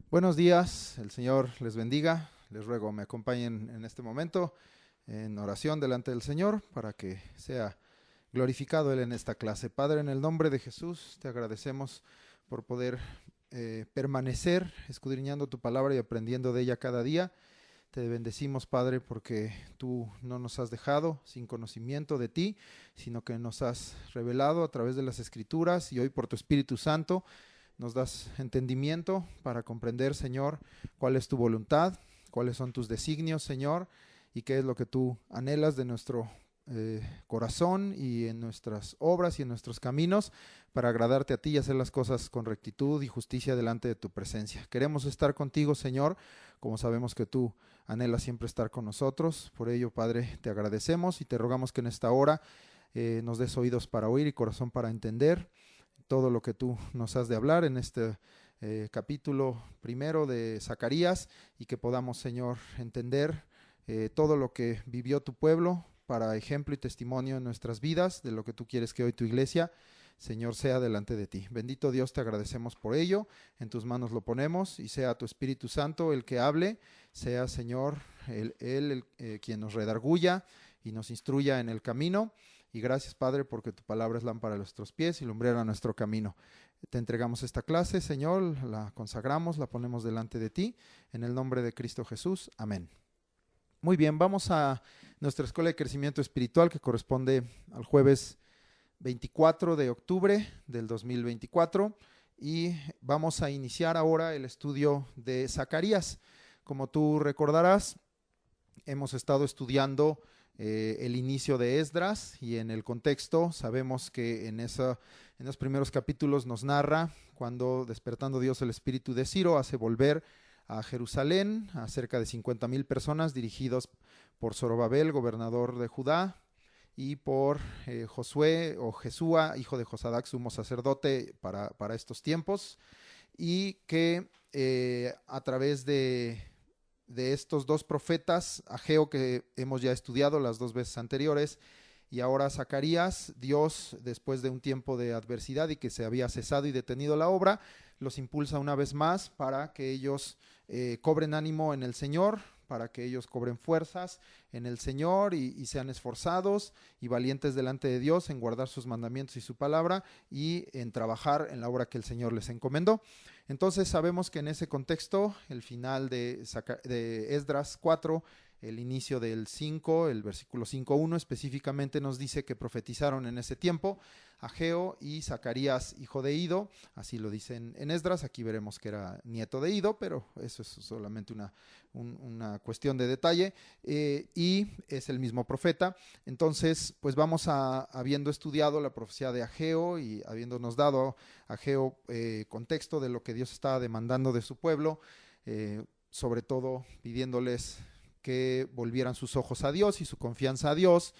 Buenos días, el Señor les bendiga. Les ruego me acompañen en este momento en oración delante del Señor para que sea glorificado Él en esta clase. Padre, en el nombre de Jesús te agradecemos por poder permanecer escudriñando tu palabra y aprendiendo de ella cada día. Te bendecimos, Padre, porque tú no nos has dejado sin conocimiento de ti, sino que nos has revelado a través de las Escrituras y hoy por tu Espíritu Santo nos das entendimiento para comprender, Señor, cuál es tu voluntad, cuáles son tus designios, Señor, y qué es lo que tú anhelas de nuestro corazón y en nuestras obras y en nuestros caminos para agradarte a ti y hacer las cosas con rectitud y justicia delante de tu presencia. Queremos estar contigo, Señor, como sabemos que tú anhelas siempre estar con nosotros. Por ello, Padre, te agradecemos y te rogamos que en esta hora nos des oídos para oír y corazón para entender todo lo que tú nos has de hablar en este capítulo primero de Zacarías, y que podamos, Señor, entender todo lo que vivió tu pueblo para ejemplo y testimonio en nuestras vidas de lo que tú quieres que hoy tu iglesia, Señor, sea delante de ti. Bendito Dios, te agradecemos por ello. En tus manos lo ponemos y sea tu Espíritu Santo el que hable, sea, Señor, Él quien nos redarguya y nos instruya en el camino. Y gracias, Padre, porque tu palabra es lámpara a nuestros pies y lumbrera a nuestro camino. Te entregamos esta clase, Señor, la consagramos, la ponemos delante de ti, en el nombre de Cristo Jesús. Amén. Muy bien, vamos a nuestra escuela de crecimiento espiritual que corresponde al jueves 24 de octubre del 2024 y vamos a iniciar ahora el estudio de Zacarías. Como tú recordarás, hemos estado estudiando el inicio de Esdras, y en el contexto sabemos que en los primeros capítulos nos narra cuando, despertando Dios el espíritu de Ciro, hace volver a Jerusalén a cerca de 50,000 personas dirigidos por Zorobabel, gobernador de Judá, y por Josué o Jesúa, hijo de Josadac, sumo sacerdote para estos tiempos, y que a través de estos dos profetas, Ageo, que hemos ya estudiado las dos veces anteriores, y ahora Zacarías, Dios, después de un tiempo de adversidad y que se había cesado y detenido la obra, los impulsa una vez más para que ellos cobren ánimo en el Señor, para que ellos cobren fuerzas en el Señor y sean esforzados y valientes delante de Dios en guardar sus mandamientos y su palabra y en trabajar en la obra que el Señor les encomendó. Entonces sabemos que en ese contexto, el final de Esdras 4, el inicio del 5, el versículo 5.1 específicamente nos dice que profetizaron en ese tiempo Ageo y Zacarías, hijo de Ido, así lo dicen en Esdras. Aquí veremos que era nieto de Ido, pero eso es solamente una cuestión de detalle, y es el mismo profeta. Entonces, pues habiendo estudiado la profecía de Ageo y habiéndonos dado a Ageo contexto de lo que Dios estaba demandando de su pueblo, sobre todo pidiéndoles que volvieran sus ojos a Dios y su confianza a Dios.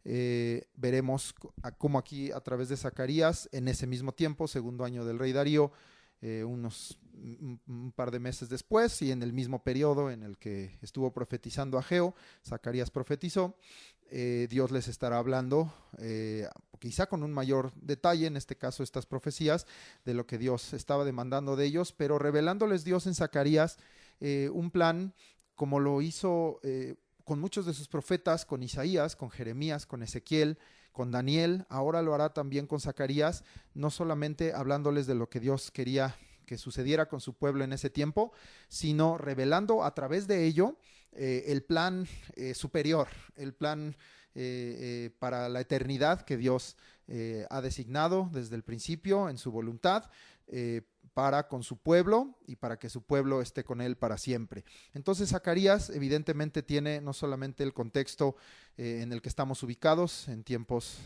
Veremos cómo aquí a través de Zacarías, en ese mismo tiempo, segundo año del rey Darío, un par de meses después y en el mismo periodo en el que estuvo profetizando Ageo, Zacarías profetizó. Dios les estará hablando, quizá con un mayor detalle, en este caso estas profecías, de lo que Dios estaba demandando de ellos, pero revelándoles Dios en Zacarías un plan como lo hizo con muchos de sus profetas, con Isaías, con Jeremías, con Ezequiel, con Daniel. Ahora lo hará también con Zacarías, no solamente hablándoles de lo que Dios quería que sucediera con su pueblo en ese tiempo, sino revelando a través de ello el plan superior, el plan para la eternidad que Dios ha designado desde el principio en su voluntad, para con su pueblo y para que su pueblo esté con él para siempre. Entonces Zacarías evidentemente tiene no solamente el contexto en el que estamos ubicados en tiempos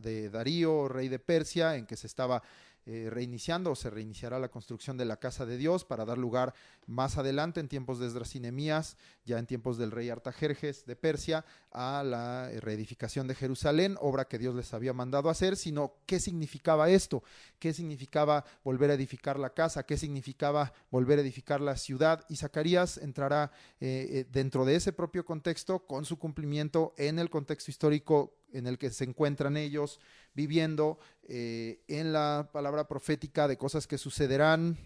de Darío, rey de Persia, en que se estaba reiniciando o se reiniciará la construcción de la casa de Dios para dar lugar más adelante en tiempos de Esdras y Nehemías, ya en tiempos del rey Artajerjes de Persia, a la reedificación de Jerusalén, obra que Dios les había mandado hacer, sino qué significaba esto, qué significaba volver a edificar la casa, qué significaba volver a edificar la ciudad. Y Zacarías entrará dentro de ese propio contexto con su cumplimiento en el contexto histórico en el que se encuentran ellos viviendo, en la palabra profética de cosas que sucederán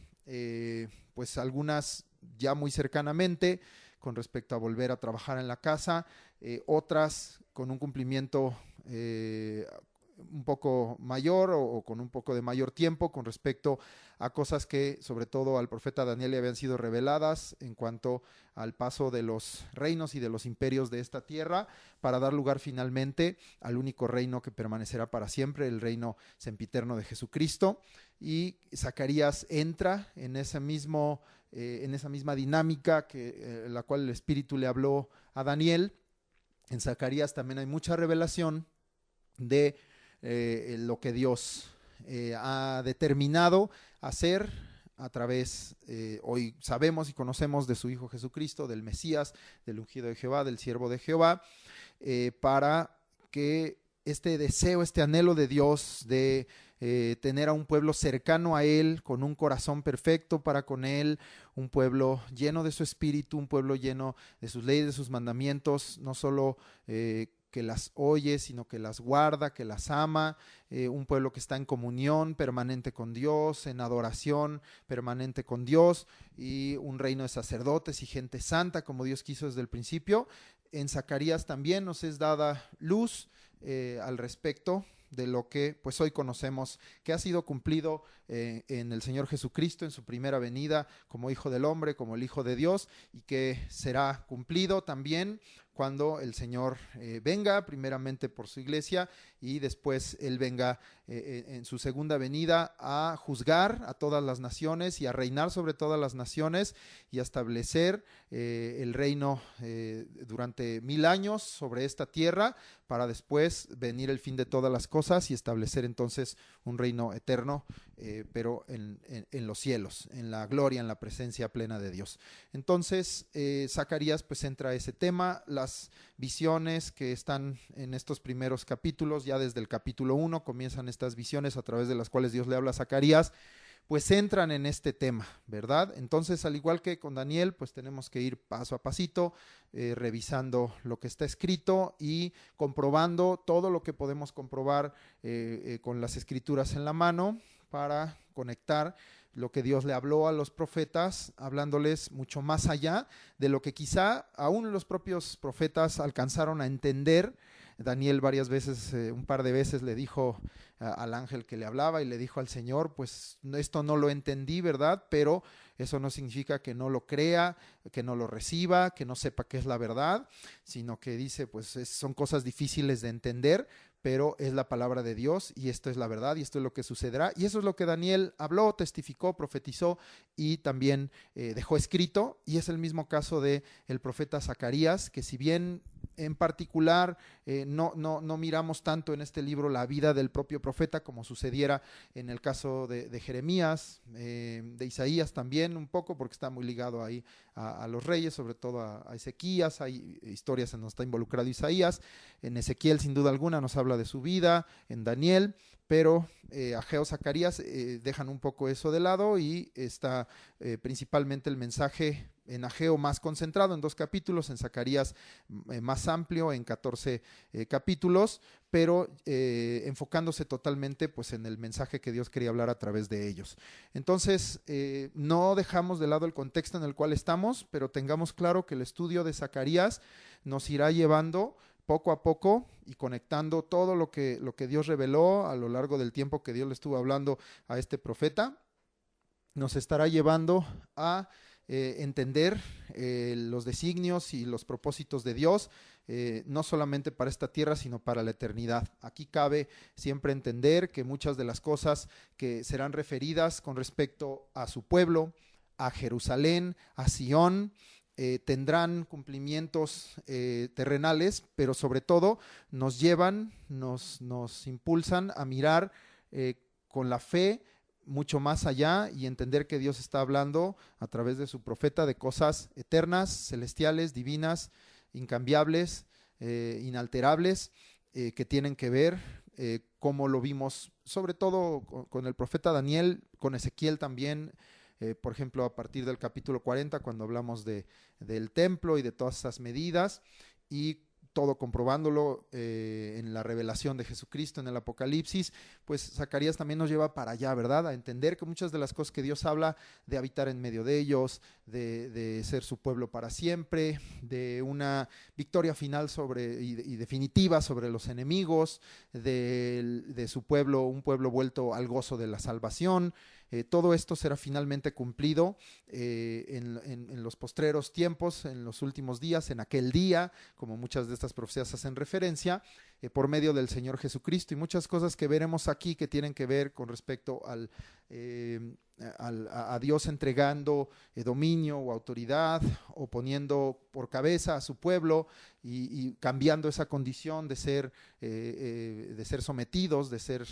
pues algunas ya muy cercanamente con respecto a volver a trabajar en la casa, otras con un cumplimiento un poco mayor o con un poco de mayor tiempo con respecto a cosas que sobre todo al profeta Daniel le habían sido reveladas en cuanto al paso de los reinos y de los imperios de esta tierra, para dar lugar finalmente al único reino que permanecerá para siempre, el reino sempiterno de Jesucristo. Y Zacarías entra en esa misma dinámica la cual el Espíritu le habló a Daniel. En Zacarías también hay mucha revelación de lo que Dios ha determinado hacer a través, hoy sabemos y conocemos de su Hijo Jesucristo, del Mesías, del ungido de Jehová, del siervo de Jehová, para que este deseo, este anhelo de Dios de tener a un pueblo cercano a Él, con un corazón perfecto para con Él, un pueblo lleno de su espíritu, un pueblo lleno de sus leyes, de sus mandamientos, no solo que las oye, sino que las guarda, que las ama, un pueblo que está en comunión permanente con Dios, en adoración permanente con Dios, y un reino de sacerdotes y gente santa, como Dios quiso desde el principio. En Zacarías también nos es dada luz al respecto de lo que pues hoy conocemos que ha sido cumplido en el Señor Jesucristo en su primera venida como Hijo del Hombre, como el Hijo de Dios, y que será cumplido también cuando el Señor venga, primeramente por su iglesia, y después Él venga en su segunda venida a juzgar a todas las naciones y a reinar sobre todas las naciones y a establecer el reino durante 1000 años sobre esta tierra, para después venir el fin de todas las cosas y establecer entonces un reino eterno, pero en los cielos, en la gloria, en la presencia plena de Dios. Entonces Zacarías pues entra a ese tema. Las visiones que están en estos primeros capítulos, ya desde el capítulo 1 comienzan estas visiones a través de las cuales Dios le habla a Zacarías, pues entran en este tema, ¿verdad? Entonces, al igual que con Daniel, pues tenemos que ir paso a pasito, revisando lo que está escrito y comprobando todo lo que podemos comprobar con las escrituras en la mano, para conectar lo que Dios le habló a los profetas, hablándoles mucho más allá de lo que quizá aún los propios profetas alcanzaron a entender. Daniel varias veces, un par de veces le dijo al ángel que le hablaba y le dijo al Señor, pues esto no lo entendí, ¿verdad? Pero eso no significa que no lo crea, que no lo reciba, que no sepa qué es la verdad, sino que dice, pues son cosas difíciles de entender, pero es la palabra de Dios y esto es la verdad y esto es lo que sucederá. Y eso es lo que Daniel habló, testificó, profetizó y también dejó escrito. Y es el mismo caso de el profeta Zacarías, que si bien en particular no miramos tanto en este libro la vida del propio profeta como sucediera en el caso de Jeremías, de Isaías también un poco, porque está muy ligado ahí a los reyes, sobre todo a Ezequías. Hay historias en donde está involucrado Isaías. En Ezequiel sin duda alguna nos habla de su vida, en Daniel, pero Ageo, Zacarías dejan un poco eso de lado, y está principalmente el mensaje en Ageo más concentrado en 2 capítulos, en Zacarías más amplio en 14 capítulos, pero enfocándose totalmente pues en el mensaje que Dios quería hablar a través de ellos. Entonces no dejamos de lado el contexto en el cual estamos, pero tengamos claro que el estudio de Zacarías nos irá llevando poco a poco y conectando todo lo que Dios reveló a lo largo del tiempo que Dios le estuvo hablando a este profeta, nos estará llevando a entender los designios y los propósitos de Dios, no solamente para esta tierra, sino para la eternidad. Aquí cabe siempre entender que muchas de las cosas que serán referidas con respecto a su pueblo, a Jerusalén, a Sión, tendrán cumplimientos terrenales, pero sobre todo nos llevan, nos impulsan a mirar con la fe mucho más allá y entender que Dios está hablando a través de su profeta de cosas eternas, celestiales, divinas, incambiables, inalterables, que tienen que ver, como lo vimos sobre todo con el profeta Daniel, con Ezequiel también, por ejemplo a partir del capítulo 40, cuando hablamos del templo y de todas esas medidas, y todo comprobándolo en la revelación de Jesucristo, en el Apocalipsis, pues Zacarías también nos lleva para allá, ¿verdad? A entender que muchas de las cosas que Dios habla, de habitar en medio de ellos, de ser su pueblo para siempre, de una victoria final y definitiva sobre los enemigos, de su pueblo, un pueblo vuelto al gozo de la salvación. Todo esto será finalmente cumplido en los postreros tiempos, en los últimos días, en aquel día, como muchas de estas profecías hacen referencia, por medio del Señor Jesucristo, y muchas cosas que veremos aquí que tienen que ver con respecto a Dios entregando dominio o autoridad, o poniendo por cabeza a su pueblo y cambiando esa condición de ser sometidos, de ser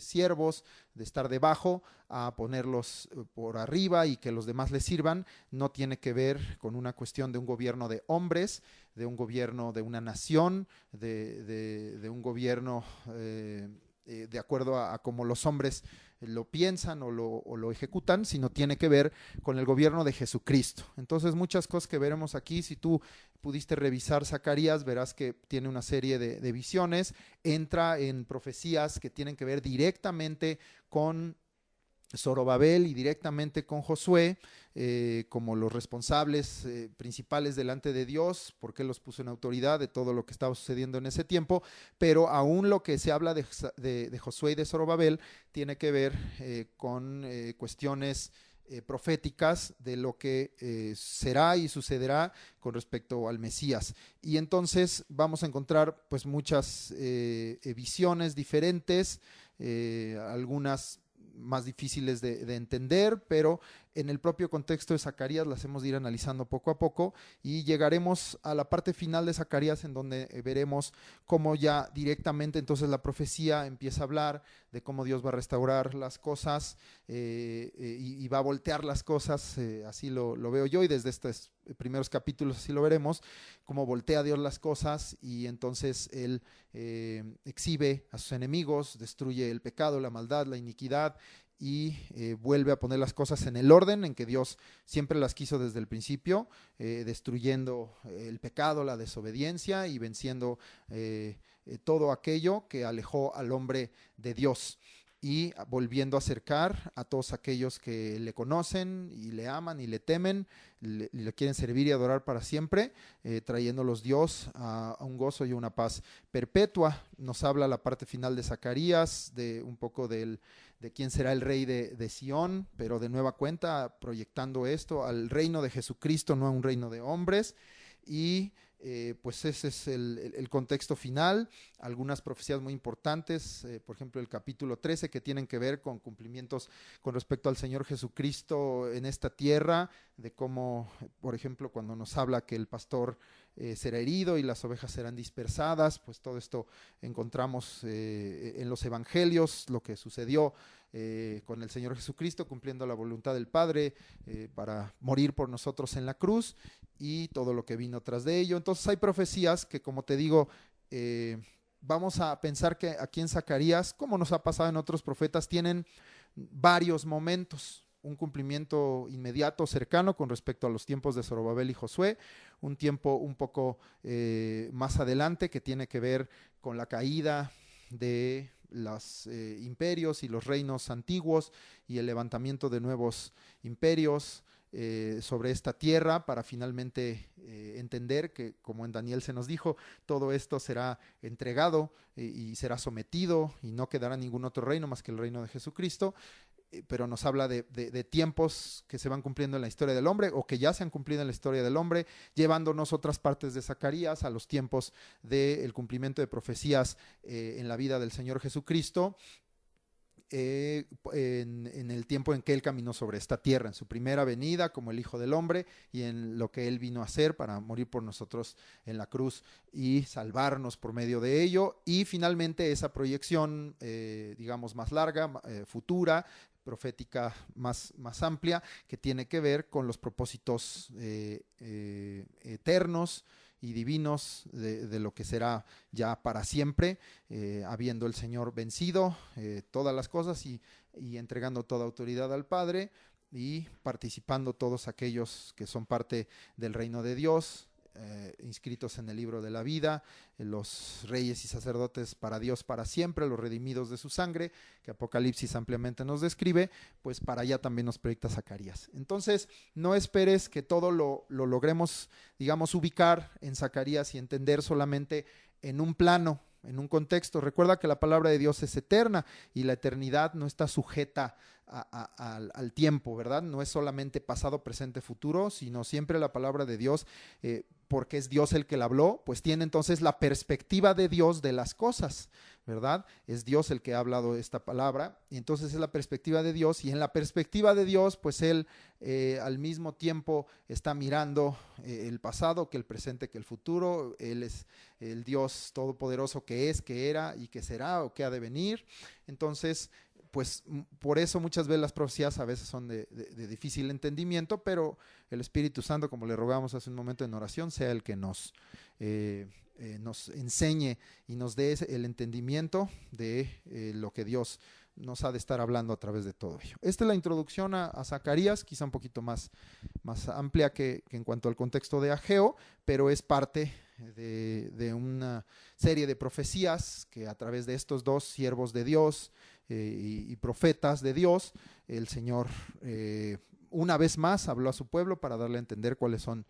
siervos, de estar debajo, a ponerlos por arriba y que los demás les sirvan. No tiene que ver con una cuestión de un gobierno de hombres, de un gobierno de una nación, de un gobierno de acuerdo a cómo los hombres lo piensan o lo ejecutan, sino tiene que ver con el gobierno de Jesucristo. Entonces, muchas cosas que veremos aquí, si tú pudiste revisar Zacarías, verás que tiene una serie de visiones, entra en profecías que tienen que ver directamente con Zorobabel y directamente con Josué, como los responsables principales delante de Dios, porque los puso en autoridad de todo lo que estaba sucediendo en ese tiempo. Pero aún lo que se habla de Josué y de Zorobabel tiene que ver con cuestiones proféticas de lo que será y sucederá con respecto al Mesías. Y entonces vamos a encontrar pues muchas visiones diferentes, algunas más difíciles de entender, pero en el propio contexto de Zacarías las hemos de ir analizando poco a poco, y llegaremos a la parte final de Zacarías, en donde veremos cómo ya directamente entonces la profecía empieza a hablar de cómo Dios va a restaurar las cosas y va a voltear las cosas, así lo veo yo, y desde estos primeros capítulos así lo veremos, cómo voltea Dios las cosas, y entonces Él exhibe a sus enemigos, destruye el pecado, la maldad, la iniquidad, y vuelve a poner las cosas en el orden en que Dios siempre las quiso desde el principio, destruyendo el pecado, la desobediencia, y venciendo todo aquello que alejó al hombre de Dios, y volviendo a acercar a todos aquellos que le conocen y le aman y le temen, le quieren servir y adorar para siempre, trayéndolos Dios a un gozo y una paz perpetua. Nos habla la parte final de Zacarías, de un poco de quién será el rey de Sión, pero de nueva cuenta proyectando esto al reino de Jesucristo, no a un reino de hombres. Y pues ese es el contexto final. Algunas profecías muy importantes, por ejemplo el capítulo 13, que tienen que ver con cumplimientos con respecto al Señor Jesucristo en esta tierra, de cómo, por ejemplo, cuando nos habla que el pastor será herido y las ovejas serán dispersadas, pues todo esto encontramos en los evangelios, lo que sucedió con el Señor Jesucristo, cumpliendo la voluntad del Padre para morir por nosotros en la cruz, y todo lo que vino tras de ello. Entonces hay profecías que, como te digo, vamos a pensar que aquí en Zacarías, como nos ha pasado en otros profetas, tienen varios momentos. Un cumplimiento inmediato, cercano, con respecto a los tiempos de Zorobabel y Josué, un tiempo un poco más adelante, que tiene que ver con la caída de los imperios y los reinos antiguos, y el levantamiento de nuevos imperios sobre esta tierra, para finalmente entender que, como en Daniel se nos dijo, todo esto será entregado y será sometido, y no quedará ningún otro reino más que el reino de Jesucristo. Pero nos habla de tiempos que se van cumpliendo en la historia del hombre, o que ya se han cumplido en la historia del hombre, llevándonos otras partes de Zacarías a los tiempos del cumplimiento de profecías en la vida del Señor Jesucristo, en el tiempo en que Él caminó sobre esta tierra, en su primera venida como el Hijo del Hombre, y en lo que Él vino a hacer para morir por nosotros en la cruz y salvarnos por medio de ello. Y finalmente esa proyección, digamos, más larga, futura, profética más amplia, que tiene que ver con los propósitos eternos y divinos de lo que será ya para siempre, habiendo el Señor vencido todas las cosas y entregando toda autoridad al Padre, y participando todos aquellos que son parte del reino de Dios, inscritos en el libro de la vida, los reyes y sacerdotes para Dios para siempre, los redimidos de su sangre, que Apocalipsis ampliamente nos describe, pues para allá también nos proyecta Zacarías. Entonces, no esperes que todo lo logremos, digamos, ubicar en Zacarías y entender solamente en un plano, en un contexto. Recuerda que la palabra de Dios es eterna y la eternidad no está sujeta al tiempo, ¿verdad? No es solamente pasado, presente, futuro, sino siempre la palabra de Dios, porque es Dios el que la habló, pues tiene entonces la perspectiva de Dios de las cosas, ¿verdad? Es Dios el que ha hablado esta palabra, y entonces es la perspectiva de Dios, y en la perspectiva de Dios, pues Él al mismo tiempo está mirando el pasado, que el presente, que el futuro. Él es el Dios todopoderoso que es, que era y que será o que ha de venir. Entonces, pues por eso muchas veces las profecías a veces son de difícil entendimiento, pero el Espíritu Santo, como le rogamos hace un momento en oración, sea el que nos enseñe y nos dé el entendimiento de lo que Dios nos ha de estar hablando a través de todo ello. Esta es la introducción a Zacarías, quizá un poquito más amplia que en cuanto al contexto de Ageo, pero es parte de una serie de profecías que a través de estos dos siervos de Dios y profetas de Dios, el Señor una vez más habló a su pueblo para darle a entender cuáles son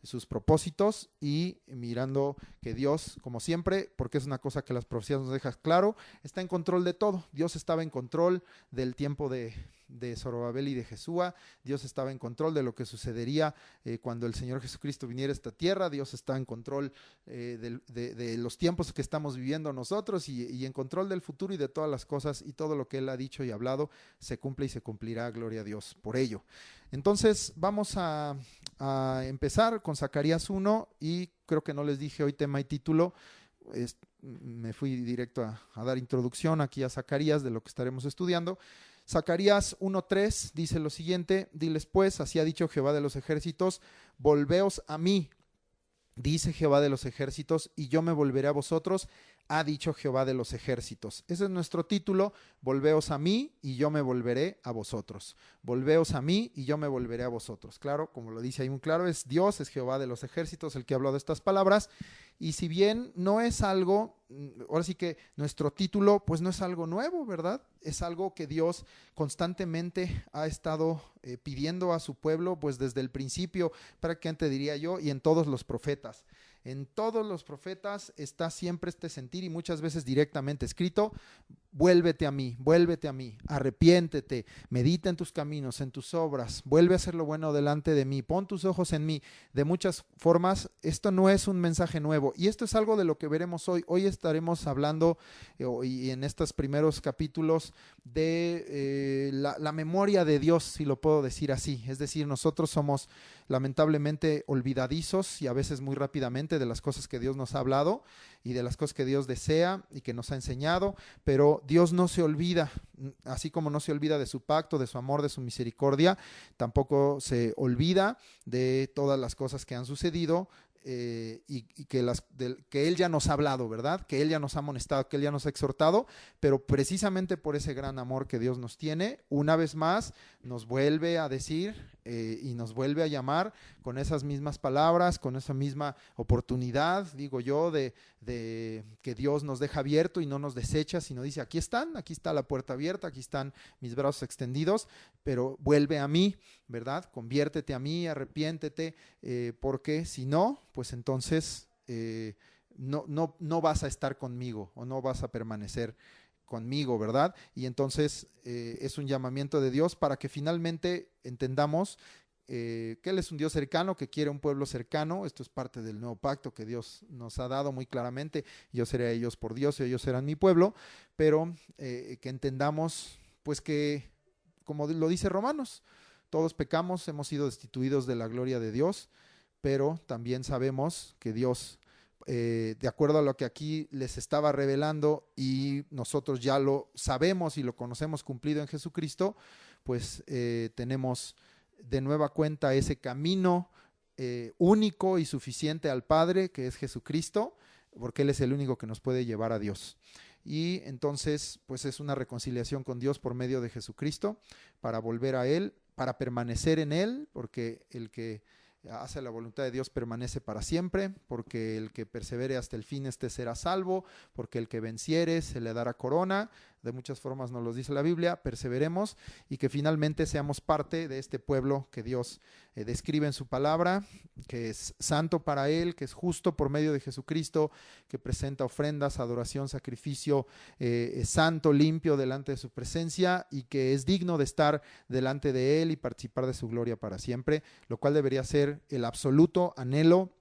sus propósitos, y mirando que Dios, como siempre, porque es una cosa que las profecías nos dejan claro, está en control de todo. Dios estaba en control del tiempo de Zorobabel y de Jesúa. Dios estaba en control de lo que sucedería cuando el Señor Jesucristo viniera a esta tierra. Dios está en control de los tiempos que estamos viviendo nosotros, y en control del futuro y de todas las cosas, y todo lo que Él ha dicho y hablado se cumple y se cumplirá. Gloria a Dios por ello. Entonces vamos a empezar con Zacarías 1, y creo que no les dije hoy tema y título. Me fui directo a dar introducción aquí a Zacarías de lo que estaremos estudiando. Zacarías 1:3 dice lo siguiente: diles pues, así ha dicho Jehová de los ejércitos, volveos a mí, dice Jehová de los ejércitos, y yo me volveré a vosotros, ha dicho Jehová de los ejércitos. Ese es nuestro título: volveos a mí y yo me volveré a vosotros. Volveos a mí y yo me volveré a vosotros. Claro, como lo dice ahí muy claro, es Dios, es Jehová de los ejércitos el que habló de estas palabras. Y si bien no es algo, ahora sí que nuestro título pues no es algo nuevo, ¿verdad? Es algo que Dios constantemente ha estado pidiendo a su pueblo, pues desde el principio, prácticamente diría yo, y en todos los profetas. En todos los profetas está siempre este sentir, y muchas veces directamente escrito: vuélvete a mí, arrepiéntete, medita en tus caminos, en tus obras, vuelve a hacer lo bueno delante de mí, pon tus ojos en mí. De muchas formas, esto no es un mensaje nuevo, y esto es algo de lo que veremos hoy. Hoy estaremos hablando, y en estos primeros capítulos, de la memoria de Dios, si lo puedo decir así. Es decir, nosotros somos lamentablemente olvidadizos, y a veces muy rápidamente, de las cosas que Dios nos ha hablado y de las cosas que Dios desea y que nos ha enseñado, pero Dios no se olvida, así como no se olvida de su pacto, de su amor, de su misericordia, tampoco se olvida de todas las cosas que han sucedido, y que Él ya nos ha hablado, ¿verdad? Que Él ya nos ha amonestado, que Él ya nos ha exhortado, pero precisamente por ese gran amor que Dios nos tiene, una vez más nos vuelve a decir y nos vuelve a llamar con esas mismas palabras, con esa misma oportunidad, digo yo, de que Dios nos deja abierto y no nos desecha, sino dice: aquí está la puerta abierta, aquí están mis brazos extendidos, pero vuelve a mí, ¿verdad? Conviértete a mí, arrepiéntete, porque si no, pues entonces no vas a estar conmigo, o no vas a permanecer conmigo, ¿verdad? Y entonces es un llamamiento de Dios para que finalmente entendamos que Él es un Dios cercano, que quiere un pueblo cercano. Esto es parte del nuevo pacto que Dios nos ha dado muy claramente: yo seré a ellos por Dios y ellos serán mi pueblo. Pero que entendamos pues que, como lo dice Romanos, todos pecamos, hemos sido destituidos de la gloria de Dios, pero también sabemos que Dios, de acuerdo a lo que aquí les estaba revelando, y nosotros ya lo sabemos y lo conocemos cumplido en Jesucristo, pues tenemos de nueva cuenta ese camino único y suficiente al Padre, que es Jesucristo, porque Él es el único que nos puede llevar a Dios. Y entonces pues es una reconciliación con Dios por medio de Jesucristo, para volver a Él, para permanecer en Él, porque el que hace la voluntad de Dios permanece para siempre, porque el que persevere hasta el fin, este será salvo, porque el que venciere se le dará corona. De muchas formas nos lo dice la Biblia, perseveremos y que finalmente seamos parte de este pueblo que Dios describe en su palabra, que es santo para Él, que es justo por medio de Jesucristo, que presenta ofrendas, adoración, sacrificio santo, limpio delante de su presencia y que es digno de estar delante de Él y participar de su gloria para siempre, lo cual debería ser el absoluto anhelo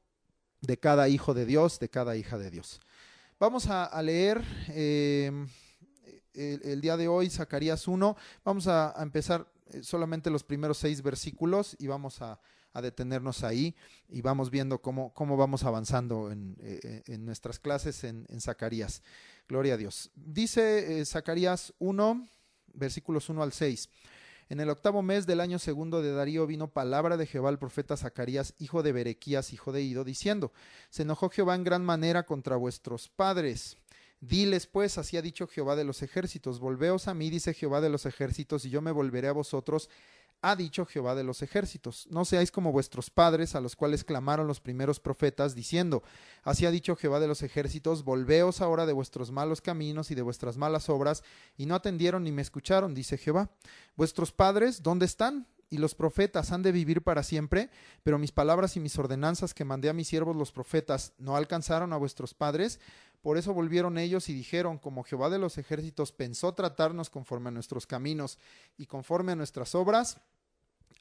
de cada hijo de Dios, de cada hija de Dios. Vamos a leer el día de hoy Zacarías 1, vamos a empezar solamente los primeros 6 versículos y vamos a detenernos ahí y vamos viendo cómo vamos avanzando en nuestras clases en Zacarías. Gloria a Dios. Dice Zacarías 1, versículos 1 al 6. En el 8º mes del año segundo de Darío vino palabra de Jehová al profeta Zacarías, hijo de Berequías, hijo de Ido, diciendo: se enojó Jehová en gran manera contra vuestros padres. Diles pues, así ha dicho Jehová de los ejércitos: volveos a mí, dice Jehová de los ejércitos, y yo me volveré a vosotros, ha dicho Jehová de los ejércitos. No seáis como vuestros padres, a los cuales clamaron los primeros profetas, diciendo: así ha dicho Jehová de los ejércitos, volveos ahora de vuestros malos caminos y de vuestras malas obras, y no atendieron ni me escucharon, dice Jehová. Vuestros padres, ¿dónde están? Y los profetas han de vivir para siempre, pero mis palabras y mis ordenanzas que mandé a mis siervos los profetas no alcanzaron a vuestros padres. Por eso volvieron ellos y dijeron: como Jehová de los ejércitos pensó tratarnos conforme a nuestros caminos y conforme a nuestras obras,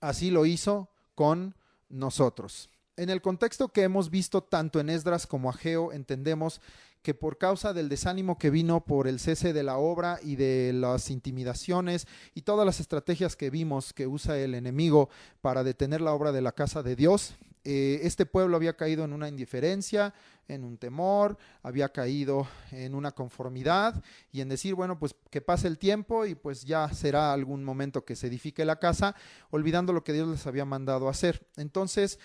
así lo hizo con nosotros. En el contexto que hemos visto tanto en Esdras como Ageo, entendemos que por causa del desánimo que vino por el cese de la obra y de las intimidaciones y todas las estrategias que vimos que usa el enemigo para detener la obra de la casa de Dios, este pueblo había caído en una indiferencia, en un temor, había caído en una conformidad y en decir, bueno, pues que pase el tiempo y pues ya será algún momento que se edifique la casa, olvidando lo que Dios les había mandado hacer. Entonces,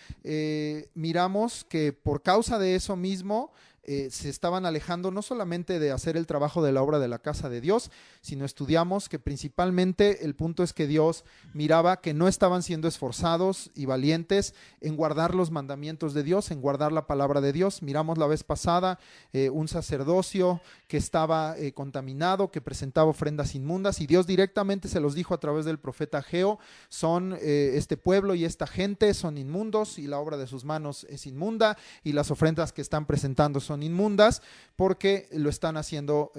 miramos que por causa de eso mismo, se estaban alejando no solamente de hacer el trabajo de la obra de la casa de Dios, sino estudiamos que principalmente el punto es que Dios miraba que no estaban siendo esforzados y valientes en guardar los mandamientos de Dios, en guardar la palabra de Dios. Miramos la vez pasada un sacerdocio que estaba contaminado, que presentaba ofrendas inmundas, y Dios directamente se los dijo a través del profeta Ageo: son este pueblo y esta gente son inmundos y la obra de sus manos es inmunda y las ofrendas que están presentando son inmundas porque lo están haciendo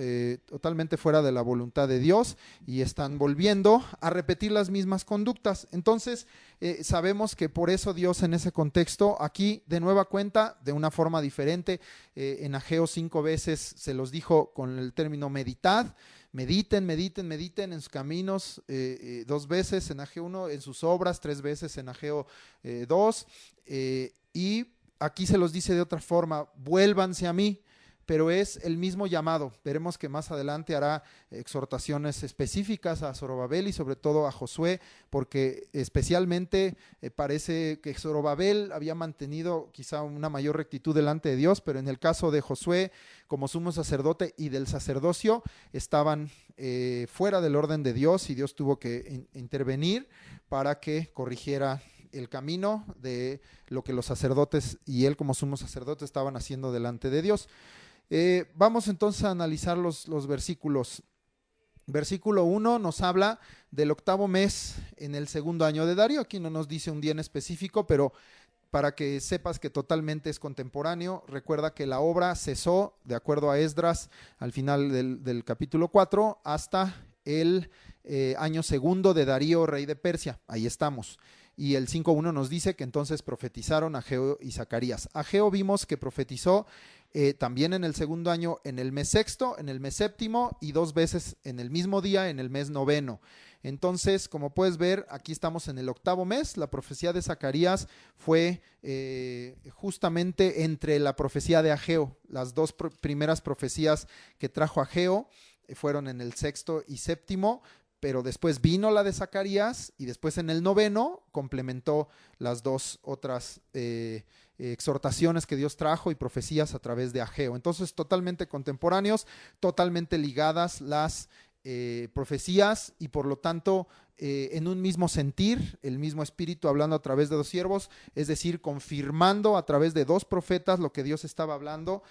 totalmente fuera de la voluntad de Dios y están volviendo a repetir las mismas conductas. Entonces sabemos que por eso Dios en ese contexto aquí de nueva cuenta, de una forma diferente, en Ageo 5 veces se los dijo con el término meditad. Mediten, mediten, mediten en sus caminos, 2 veces en Ageo 1, en sus obras 3 veces en Ageo 2, y aquí se los dice de otra forma: vuélvanse a mí, pero es el mismo llamado. Veremos que más adelante hará exhortaciones específicas a Zorobabel y sobre todo a Josué, porque especialmente parece que Zorobabel había mantenido quizá una mayor rectitud delante de Dios, pero en el caso de Josué, como sumo sacerdote y del sacerdocio, estaban fuera del orden de Dios y Dios tuvo que intervenir para que corrigiera el camino de lo que los sacerdotes y él como sumo sacerdote estaban haciendo delante de Dios. Vamos entonces a analizar los versículos. Versículo 1 nos habla del 8º mes en el 2º año de Darío. Aquí no nos dice un día en específico, pero para que sepas que totalmente es contemporáneo, recuerda que la obra cesó, de acuerdo a Esdras, al final del capítulo 4, hasta el año 2º de Darío, rey de Persia. Ahí estamos. Y el 5.1 nos dice que entonces profetizaron Ageo y Zacarías. Ageo vimos que profetizó también en el 2º año, en el mes 6º, en el mes 7º y 2 veces en el mismo día, en el mes 9º. Entonces, como puedes ver, aquí estamos en el 8º mes. La profecía de Zacarías fue justamente entre la profecía de Ageo. Las 2 primeras profecías que trajo Ageo fueron en el 6º y 7º, pero después vino la de Zacarías y después en el 9º complementó las 2 otras exhortaciones que Dios trajo y profecías a través de Ageo. Entonces, totalmente contemporáneos, totalmente ligadas las profecías y por lo tanto en un mismo sentir, el mismo espíritu hablando a través de dos siervos, es decir, confirmando a través de dos profetas lo que Dios estaba hablando,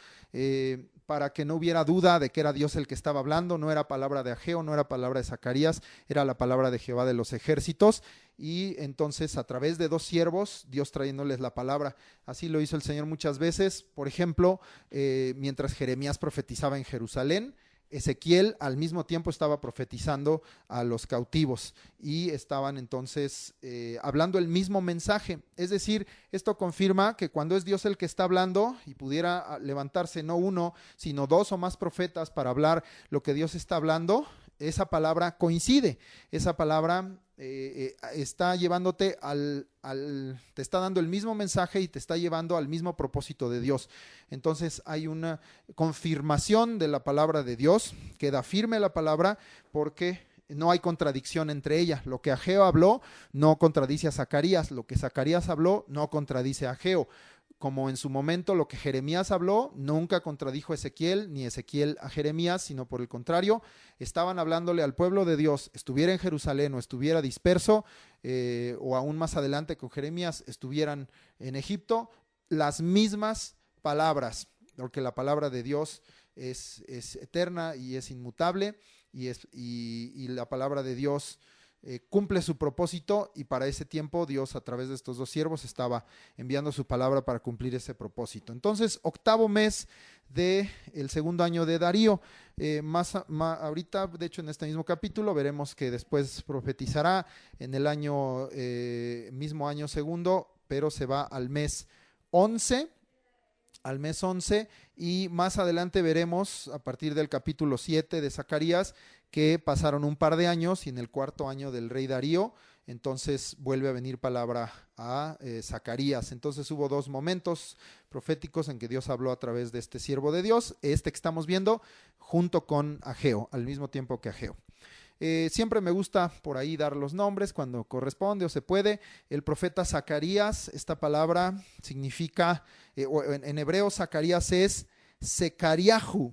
para que no hubiera duda de que era Dios el que estaba hablando. No era palabra de Ageo, no era palabra de Zacarías, era la palabra de Jehová de los ejércitos. Y entonces a través de dos siervos, Dios trayéndoles la palabra. Así lo hizo el Señor muchas veces. Por ejemplo, mientras Jeremías profetizaba en Jerusalén, Ezequiel al mismo tiempo estaba profetizando a los cautivos y estaban entonces hablando el mismo mensaje. Es decir, esto confirma que cuando es Dios el que está hablando y pudiera levantarse no uno, sino dos o más profetas para hablar lo que Dios está hablando, esa palabra coincide, esa palabra está llevándote te está dando el mismo mensaje y te está llevando al mismo propósito de Dios. Entonces hay una confirmación de la palabra de Dios, queda firme la palabra porque no hay contradicción entre ella. Lo que Ageo habló no contradice a Zacarías, lo que Zacarías habló no contradice a Ageo. Como en su momento lo que Jeremías habló nunca contradijo a Ezequiel, ni Ezequiel a Jeremías, sino por el contrario, estaban hablándole al pueblo de Dios, estuviera en Jerusalén o estuviera disperso, o aún más adelante con Jeremías estuvieran en Egipto, las mismas palabras, porque la palabra de Dios es eterna y es inmutable, y la palabra de Dios cumple su propósito, y para ese tiempo Dios a través de estos dos siervos estaba enviando su palabra para cumplir ese propósito. Entonces, 8º mes del segundo año de Darío. Ahorita, de hecho en este mismo capítulo, veremos que después profetizará en el mismo año segundo, pero se va al mes 11, y más adelante veremos a partir del capítulo 7 de Zacarías que pasaron un par de años y en el 4º año del rey Darío entonces vuelve a venir palabra a Zacarías. Entonces hubo dos momentos proféticos en que Dios habló a través de este siervo de Dios, que estamos viendo junto con Ageo, al mismo tiempo que Ageo. Siempre me gusta por ahí dar los nombres cuando corresponde o se puede. El profeta Zacarías, esta palabra significa, en hebreo Zacarías es Secariahu,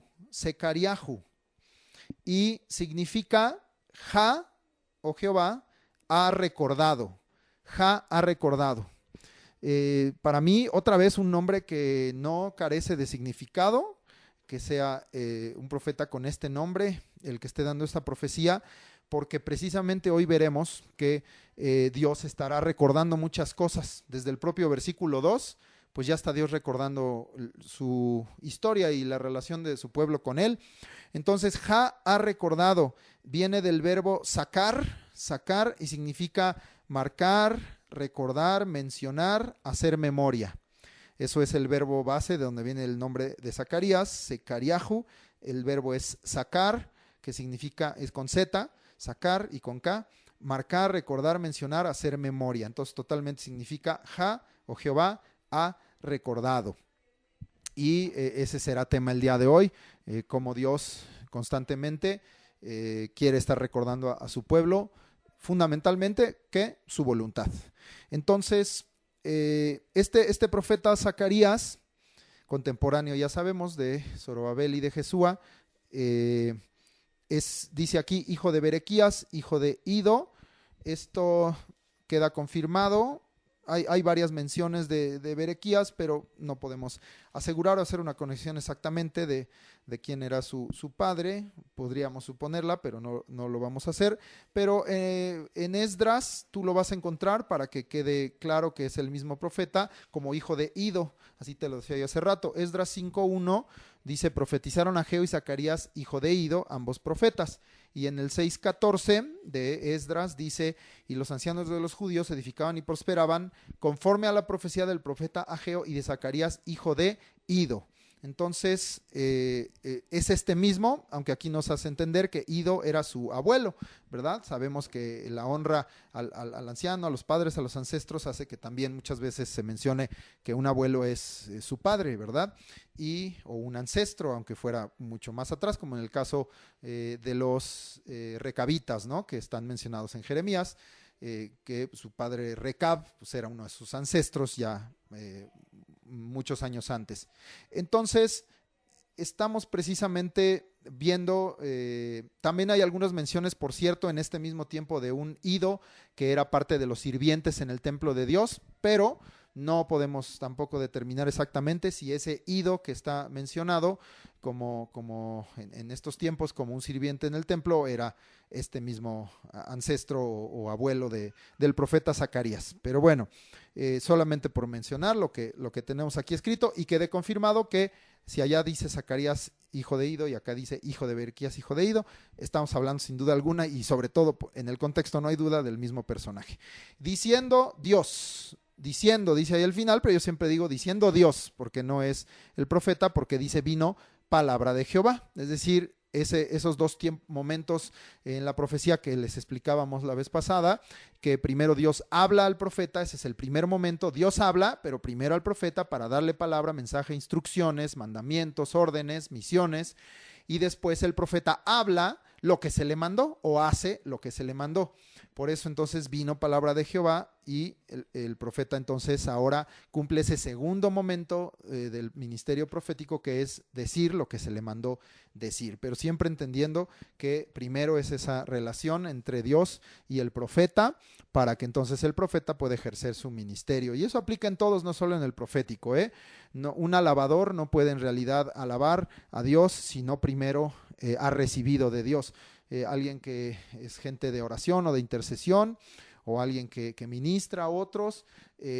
y significa Ja, o Jehová, ha recordado. Ja ha recordado. Para mí, otra vez, un nombre que no carece de significado, que sea un profeta con este nombre el que esté dando esta profecía, porque precisamente hoy veremos que Dios estará recordando muchas cosas. Desde el propio versículo 2, pues ya está Dios recordando su historia y la relación de su pueblo con él. Entonces, Ja ha recordado, viene del verbo sacar, y significa marcar, recordar, mencionar, hacer memoria. Eso es el verbo base de donde viene el nombre de Zacarías, Secariahu. El verbo es sacar, que significa, es con Z, sacar, y con K, marcar, recordar, mencionar, hacer memoria. Entonces totalmente significa Ja, o Jehová, ha recordado. Y ese será tema el día de hoy, cómo Dios constantemente quiere estar recordando a su pueblo, fundamentalmente que su voluntad. Entonces, este profeta Zacarías, contemporáneo, ya sabemos, de Zorobabel y de Jesúa, dice aquí, hijo de Berequías, hijo de Ido. Esto queda confirmado. Hay varias menciones de Berequías, pero no podemos asegurar o hacer una conexión exactamente de quién era su padre. Podríamos suponerla, pero no lo vamos a hacer. Pero en Esdras tú lo vas a encontrar para que quede claro que es el mismo profeta como hijo de Ido. Así te lo decía yo hace rato. Esdras 5:1 dice, profetizaron Ageo y Zacarías, hijo de Ido, ambos profetas. Y en el 6:14 de Esdras dice, y los ancianos de los judíos edificaban y prosperaban conforme a la profecía del profeta Ageo y de Zacarías, hijo de Ido. Entonces, es este mismo, aunque aquí nos hace entender que Ido era su abuelo, ¿verdad? Sabemos que la honra al anciano, a los padres, a los ancestros, hace que también muchas veces se mencione que un abuelo es su padre, ¿verdad? O un ancestro, aunque fuera mucho más atrás, como en el caso de los recabitas, ¿no? Que están mencionados en Jeremías, que su padre Recab pues era uno de sus ancestros ya muchos años antes. Entonces, estamos precisamente viendo, también hay algunas menciones, por cierto, en este mismo tiempo de un Ido que era parte de los sirvientes en el templo de Dios, pero no podemos tampoco determinar exactamente si ese Ido que está mencionado como en estos tiempos como un sirviente en el templo era este mismo ancestro o abuelo del profeta Zacarías. Pero bueno, solamente por mencionar lo que tenemos aquí escrito, y quede confirmado que si allá dice Zacarías hijo de Ido y acá dice hijo de Berequías hijo de Ido, estamos hablando sin duda alguna, y sobre todo en el contexto no hay duda, del mismo personaje. Diciendo Dios, dice ahí al final, pero yo siempre digo diciendo Dios, porque no es el profeta, porque dice vino palabra de Jehová, es decir, esos dos momentos en la profecía que les explicábamos la vez pasada, que primero Dios habla al profeta, ese es el primer momento, Dios habla, pero primero al profeta para darle palabra, mensaje, instrucciones, mandamientos, órdenes, misiones, y después el profeta habla lo que se le mandó o hace lo que se le mandó. Por eso entonces vino palabra de Jehová, y el profeta entonces ahora cumple ese segundo momento del ministerio profético, que es decir lo que se le mandó decir, pero siempre entendiendo que primero es esa relación entre Dios y el profeta, para que entonces el profeta pueda ejercer su ministerio. Y eso aplica en todos, no solo en el profético, No, un alabador no puede en realidad alabar a Dios si no primero ha recibido de Dios. Alguien que es gente de oración o de intercesión, o alguien que ministra a otros,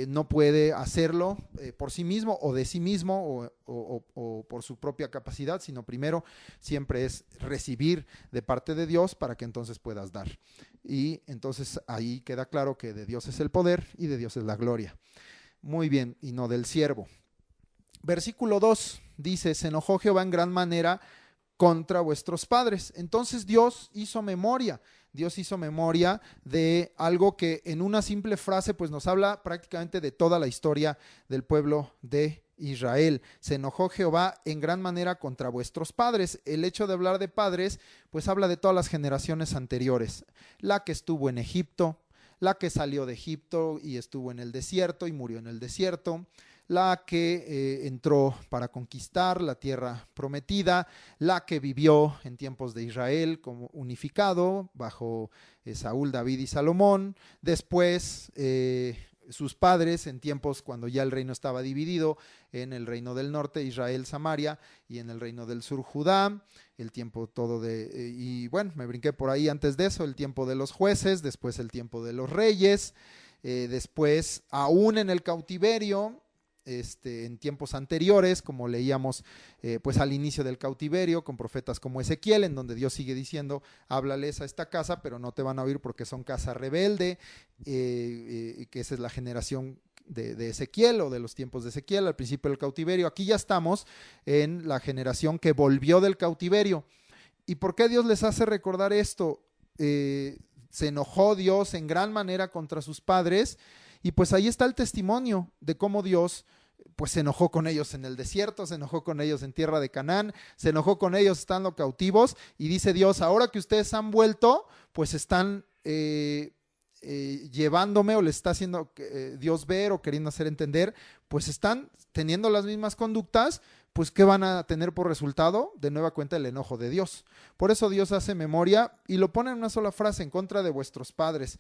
no puede hacerlo por sí mismo o de sí mismo o por su propia capacidad, sino primero siempre es recibir de parte de Dios para que entonces puedas dar. Y entonces ahí queda claro que de Dios es el poder y de Dios es la gloria. Muy bien, y no del siervo. Versículo 2 dice: se enojó Jehová en gran manera contra vuestros padres. Entonces Dios hizo memoria de algo que en una simple frase pues nos habla prácticamente de toda la historia del pueblo de Israel. Se enojó Jehová en gran manera contra vuestros padres. El hecho de hablar de padres pues habla de todas las generaciones anteriores, la que estuvo en Egipto, la que salió de Egipto y estuvo en el desierto y murió en el desierto, la que entró para conquistar la tierra prometida, la que vivió en tiempos de Israel como unificado bajo Saúl, David y Salomón, después sus padres en tiempos cuando ya el reino estaba dividido en el reino del norte, Israel, Samaria, y en el reino del sur, Judá, el tiempo todo y bueno, me brinqué por ahí antes de eso, el tiempo de los jueces, después el tiempo de los reyes, después aún en el cautiverio, en tiempos anteriores, como leíamos pues al inicio del cautiverio con profetas como Ezequiel, en donde Dios sigue diciendo: háblales a esta casa, pero no te van a oír porque son casa rebelde, que esa es la generación de Ezequiel, o de los tiempos de Ezequiel al principio del cautiverio. Aquí ya estamos en la generación que volvió del cautiverio. ¿Y por qué Dios les hace recordar esto? Se enojó Dios en gran manera contra sus padres, y pues ahí está el testimonio de cómo Dios pues se enojó con ellos en el desierto, se enojó con ellos en tierra de Canaán, se enojó con ellos estando cautivos, y dice Dios: ahora que ustedes han vuelto, pues están llevándome, o les está haciendo Dios ver o queriendo hacer entender, pues están teniendo las mismas conductas, pues ¿qué van a tener por resultado? De nueva cuenta el enojo de Dios. Por eso Dios hace memoria y lo pone en una sola frase: en contra de vuestros padres.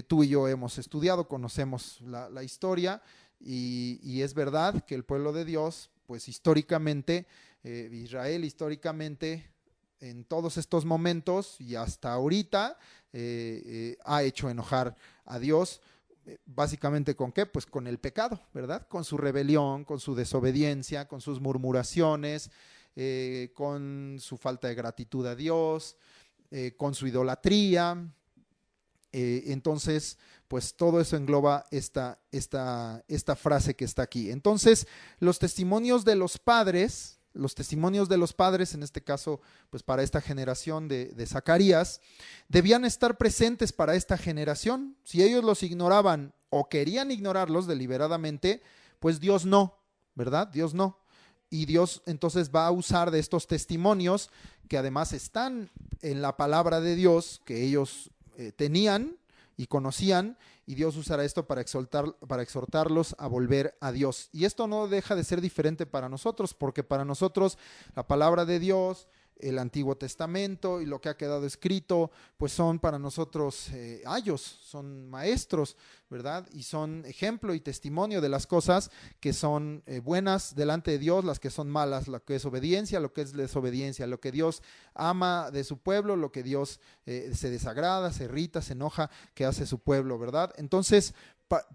Tú y yo hemos estudiado, conocemos la historia, y es verdad que el pueblo de Dios, pues históricamente, Israel históricamente, en todos estos momentos y hasta ahorita, ha hecho enojar a Dios. Básicamente, ¿con qué? Pues con el pecado, ¿verdad? Con su rebelión, con su desobediencia, con sus murmuraciones, con su falta de gratitud a Dios, con su idolatría. Entonces, pues todo eso engloba esta frase que está aquí. Entonces, los testimonios de los padres en este caso, pues para esta generación de Zacarías, debían estar presentes para esta generación. Si ellos los ignoraban o querían ignorarlos deliberadamente, pues Dios no, ¿verdad? Dios no. Y Dios entonces va a usar de estos testimonios, que además están en la palabra de Dios, que ellos tenían y conocían, y Dios usará esto para exhortarlos a volver a Dios. Y esto no deja de ser diferente para nosotros, porque para nosotros la palabra de Dios, el Antiguo Testamento y lo que ha quedado escrito, pues son para nosotros ayos, son maestros, ¿verdad? Y son ejemplo y testimonio de las cosas que son buenas delante de Dios, las que son malas, lo que es obediencia, lo que es desobediencia, lo que Dios ama de su pueblo, lo que Dios se desagrada, se irrita, se enoja, que hace su pueblo, ¿verdad? Entonces,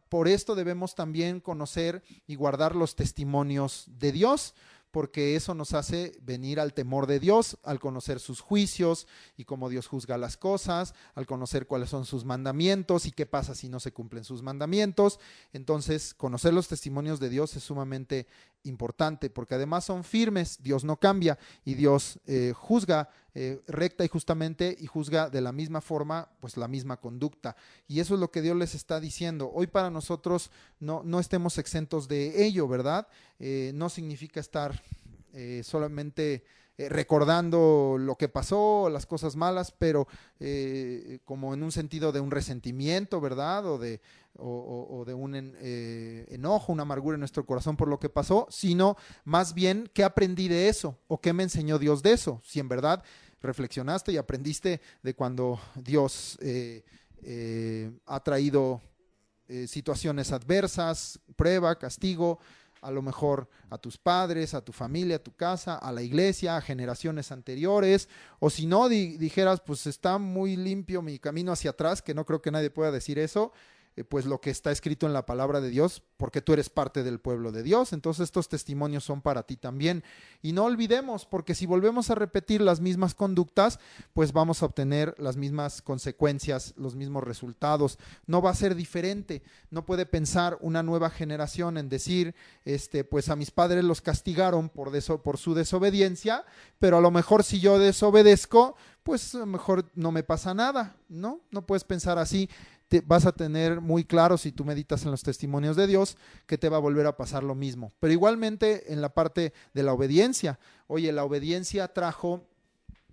por esto debemos también conocer y guardar los testimonios de Dios, porque eso nos hace venir al temor de Dios, al conocer sus juicios y cómo Dios juzga las cosas, al conocer cuáles son sus mandamientos y qué pasa si no se cumplen sus mandamientos. Entonces, conocer los testimonios de Dios es sumamente importante, porque además son firmes, Dios no cambia y Dios juzga recta y justamente, y juzga de la misma forma, pues la misma conducta. Y eso es lo que Dios les está diciendo. Hoy para nosotros no estemos exentos de ello, ¿verdad? No significa estar solamente recordando lo que pasó, las cosas malas, pero como en un sentido de un resentimiento, ¿verdad? O de un enojo, una amargura en nuestro corazón por lo que pasó, sino más bien qué aprendí de eso o qué me enseñó Dios de eso. Si en verdad reflexionaste y aprendiste de cuando Dios ha traído situaciones adversas, prueba, castigo, a lo mejor a tus padres, a tu familia, a tu casa, a la iglesia, a generaciones anteriores, o si no dijeras, pues está muy limpio mi camino hacia atrás, que no creo que nadie pueda decir eso, pues lo que está escrito en la palabra de Dios, porque tú eres parte del pueblo de Dios, entonces estos testimonios son para ti también. Y no olvidemos, porque si volvemos a repetir las mismas conductas, pues vamos a obtener las mismas consecuencias, los mismos resultados. No va a ser diferente. No puede pensar una nueva generación en decir, pues a mis padres los castigaron por su desobediencia, pero a lo mejor si yo desobedezco, pues a lo mejor no me pasa nada, ¿no? No puedes pensar así. Vas a tener muy claro, si tú meditas en los testimonios de Dios, que te va a volver a pasar lo mismo. Pero igualmente en la parte de la obediencia, oye, la obediencia trajo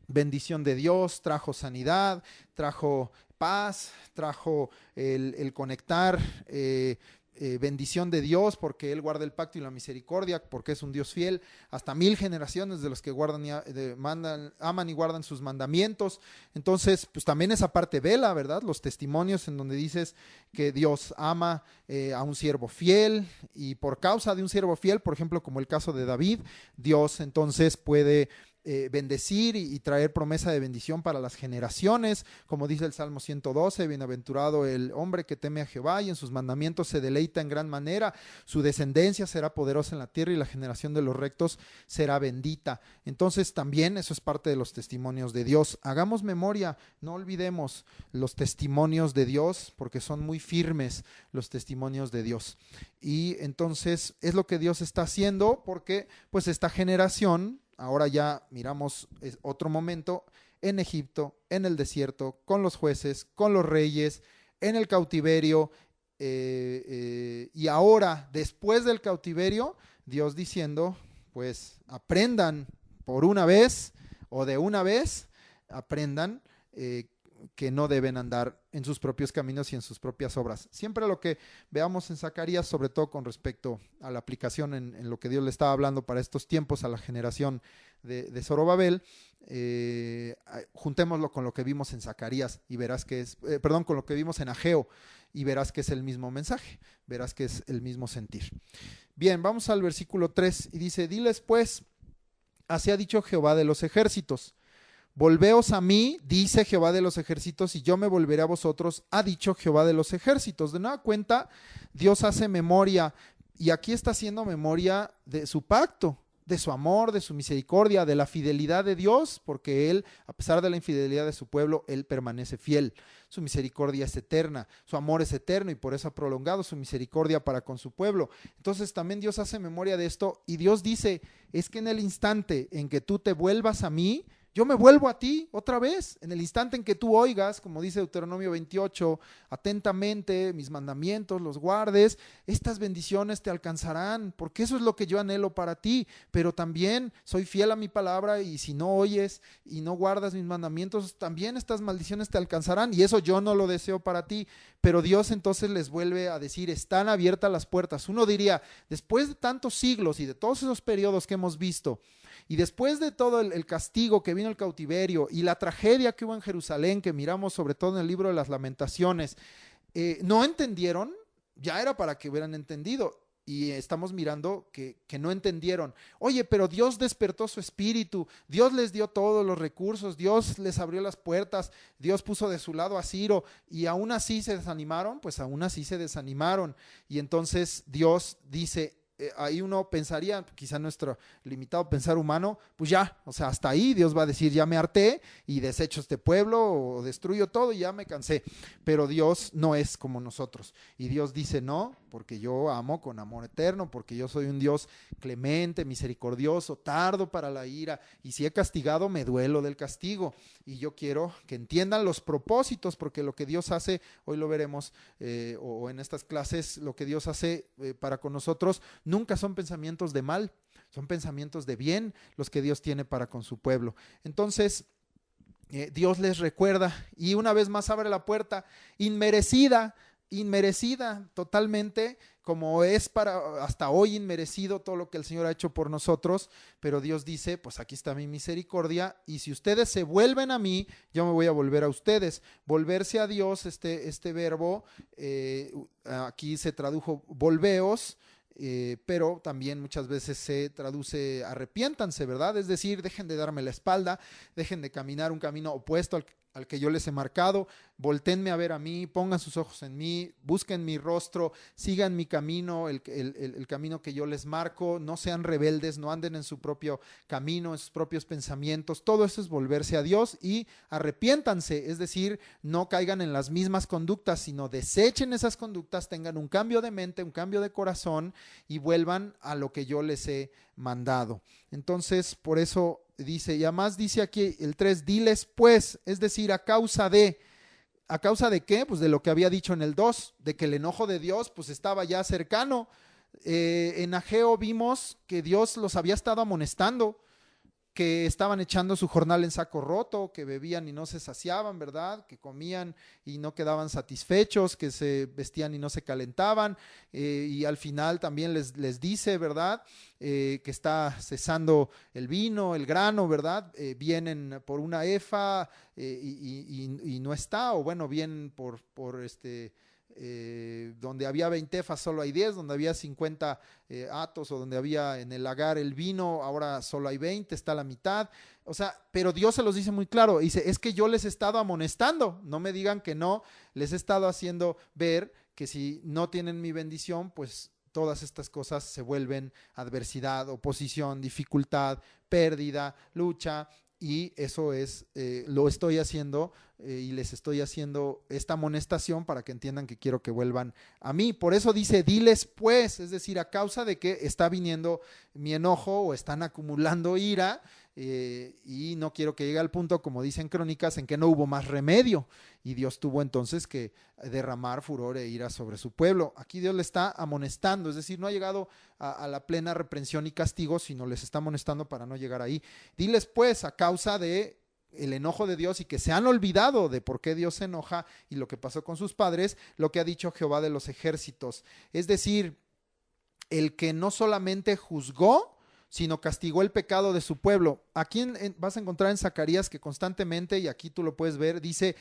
bendición de Dios, trajo sanidad, trajo paz, trajo el conectar, bendición de Dios, porque Él guarda el pacto y la misericordia, porque es un Dios fiel, hasta 1000 generaciones de los que guardan aman y guardan sus mandamientos. Entonces, pues también esa parte vela, ¿verdad? Los testimonios en donde dices que Dios ama a un siervo fiel, y por causa de un siervo fiel, por ejemplo, como el caso de David, Dios entonces puede bendecir y traer promesa de bendición para las generaciones, como dice el Salmo 112, bienaventurado el hombre que teme a Jehová y en sus mandamientos se deleita en gran manera, su descendencia será poderosa en la tierra y la generación de los rectos será bendita. Entonces también eso es parte de los testimonios de Dios. Hagamos memoria, no olvidemos los testimonios de Dios, porque son muy firmes los testimonios de Dios. Y entonces es lo que Dios está haciendo, porque pues esta generación, ahora ya miramos otro momento, en Egipto, en el desierto, con los jueces, con los reyes, en el cautiverio, y ahora, después del cautiverio, Dios diciendo, pues aprendan por una vez, o de una vez, aprendan que no deben andar en sus propios caminos y en sus propias obras. Siempre lo que veamos en Zacarías, sobre todo con respecto a la aplicación en lo que Dios le estaba hablando para estos tiempos a la generación de Zorobabel, juntémoslo con lo que vimos en Zacarías y verás que es, con lo que vimos en Ageo, y verás que es el mismo mensaje, verás que es el mismo sentir. Bien, vamos al versículo 3 y dice, diles pues, así ha dicho Jehová de los ejércitos, volveos a mí, dice Jehová de los ejércitos, y yo me volveré a vosotros, ha dicho Jehová de los ejércitos. De nueva cuenta, Dios hace memoria, y aquí está haciendo memoria de su pacto, de su amor, de su misericordia, de la fidelidad de Dios, porque Él, a pesar de la infidelidad de su pueblo, Él permanece fiel. Su misericordia es eterna, su amor es eterno, y por eso ha prolongado su misericordia para con su pueblo. Entonces también Dios hace memoria de esto, y Dios dice, es que en el instante en que tú te vuelvas a mí, Yo me vuelvo a ti otra vez, en el instante en que tú oigas, como dice Deuteronomio 28, atentamente mis mandamientos, los guardes, estas bendiciones te alcanzarán, porque eso es lo que yo anhelo para ti, pero también soy fiel a mi palabra y si no oyes y no guardas mis mandamientos, también estas maldiciones te alcanzarán y eso yo no lo deseo para ti. Pero Dios entonces les vuelve a decir, están abiertas las puertas. Uno diría, después de tantos siglos y de todos esos periodos que hemos visto, y después de todo el castigo que vino el cautiverio y la tragedia que hubo en Jerusalén, que miramos sobre todo en el libro de las Lamentaciones, ¿no entendieron? Ya era para que hubieran entendido. Y estamos mirando que no entendieron. Oye, pero Dios despertó su espíritu, Dios les dio todos los recursos, Dios les abrió las puertas, Dios puso de su lado a Ciro y aún así se desanimaron, pues aún así se desanimaron. Y entonces Dios dice, ahí uno pensaría, quizá nuestro limitado pensar humano, pues ya, o sea, hasta ahí Dios va a decir, ya me harté y desecho este pueblo o destruyo todo y ya me cansé. Pero Dios no es como nosotros. Y Dios dice, no, porque yo amo con amor eterno, porque yo soy un Dios clemente, misericordioso, tardo para la ira, y si he castigado, me duelo del castigo. Y yo quiero que entiendan los propósitos, porque lo que Dios hace, hoy lo veremos, o en estas clases, lo que Dios hace para con nosotros, nunca son pensamientos de mal, son pensamientos de bien los que Dios tiene para con su pueblo. Entonces, Dios les recuerda y una vez más abre la puerta inmerecida totalmente, como es para hasta hoy inmerecido todo lo que el Señor ha hecho por nosotros, pero Dios dice, pues aquí está mi misericordia y si ustedes se vuelven a mí, yo me voy a volver a ustedes. Volverse a Dios, este verbo, aquí se tradujo volveos, pero también muchas veces se traduce arrepiéntanse, ¿verdad? Es decir, dejen de darme la espalda, dejen de caminar un camino opuesto al que yo les he marcado, voltéenme a ver a mí, pongan sus ojos en mí, busquen mi rostro, sigan mi camino, el camino que yo les marco, no sean rebeldes, no anden en su propio camino, en sus propios pensamientos. Todo eso es volverse a Dios y arrepiéntanse, es decir, no caigan en las mismas conductas, sino desechen esas conductas, tengan un cambio de mente, un cambio de corazón y vuelvan a lo que yo les he mandado. Entonces, por eso dice, y además dice aquí el 3, diles pues, es decir, ¿a causa de qué? Pues de lo que había dicho en el 2, de que el enojo de Dios pues estaba ya cercano. En Ageo vimos que Dios los había estado amonestando, que estaban echando su jornal en saco roto, que bebían y no se saciaban, ¿verdad? Que comían y no quedaban satisfechos, que se vestían y no se calentaban, y al final también les dice, ¿verdad? Que está cesando el vino, el grano, ¿verdad? Vienen por una efa y no está, o bueno, vienen por donde había 20 efas solo hay 10, donde había 50 atos o donde había en el lagar el vino, ahora solo hay 20, está a la mitad. O sea, pero Dios se los dice muy claro, dice, es que yo les he estado amonestando, no me digan que no, les he estado haciendo ver que si no tienen mi bendición, pues todas estas cosas se vuelven adversidad, oposición, dificultad, pérdida, lucha. Y eso es, lo estoy haciendo y les estoy haciendo esta amonestación para que entiendan que quiero que vuelvan a mí. Por eso dice, diles pues, es decir, a causa de que está viniendo mi enojo o están acumulando ira, y no quiero que llegue al punto, como dicen Crónicas, en que no hubo más remedio y Dios tuvo entonces que derramar furor e ira sobre su pueblo. Aquí Dios le está amonestando, es decir, no ha llegado a la plena reprensión y castigo, sino les está amonestando para no llegar ahí. Diles pues, a causa de el enojo de Dios y que se han olvidado de por qué Dios se enoja y lo que pasó con sus padres, lo que ha dicho Jehová de los ejércitos, es decir, el que no solamente juzgó, sino castigó el pecado de su pueblo. Aquí vas a encontrar en Zacarías que constantemente, y aquí tú lo puedes ver, dice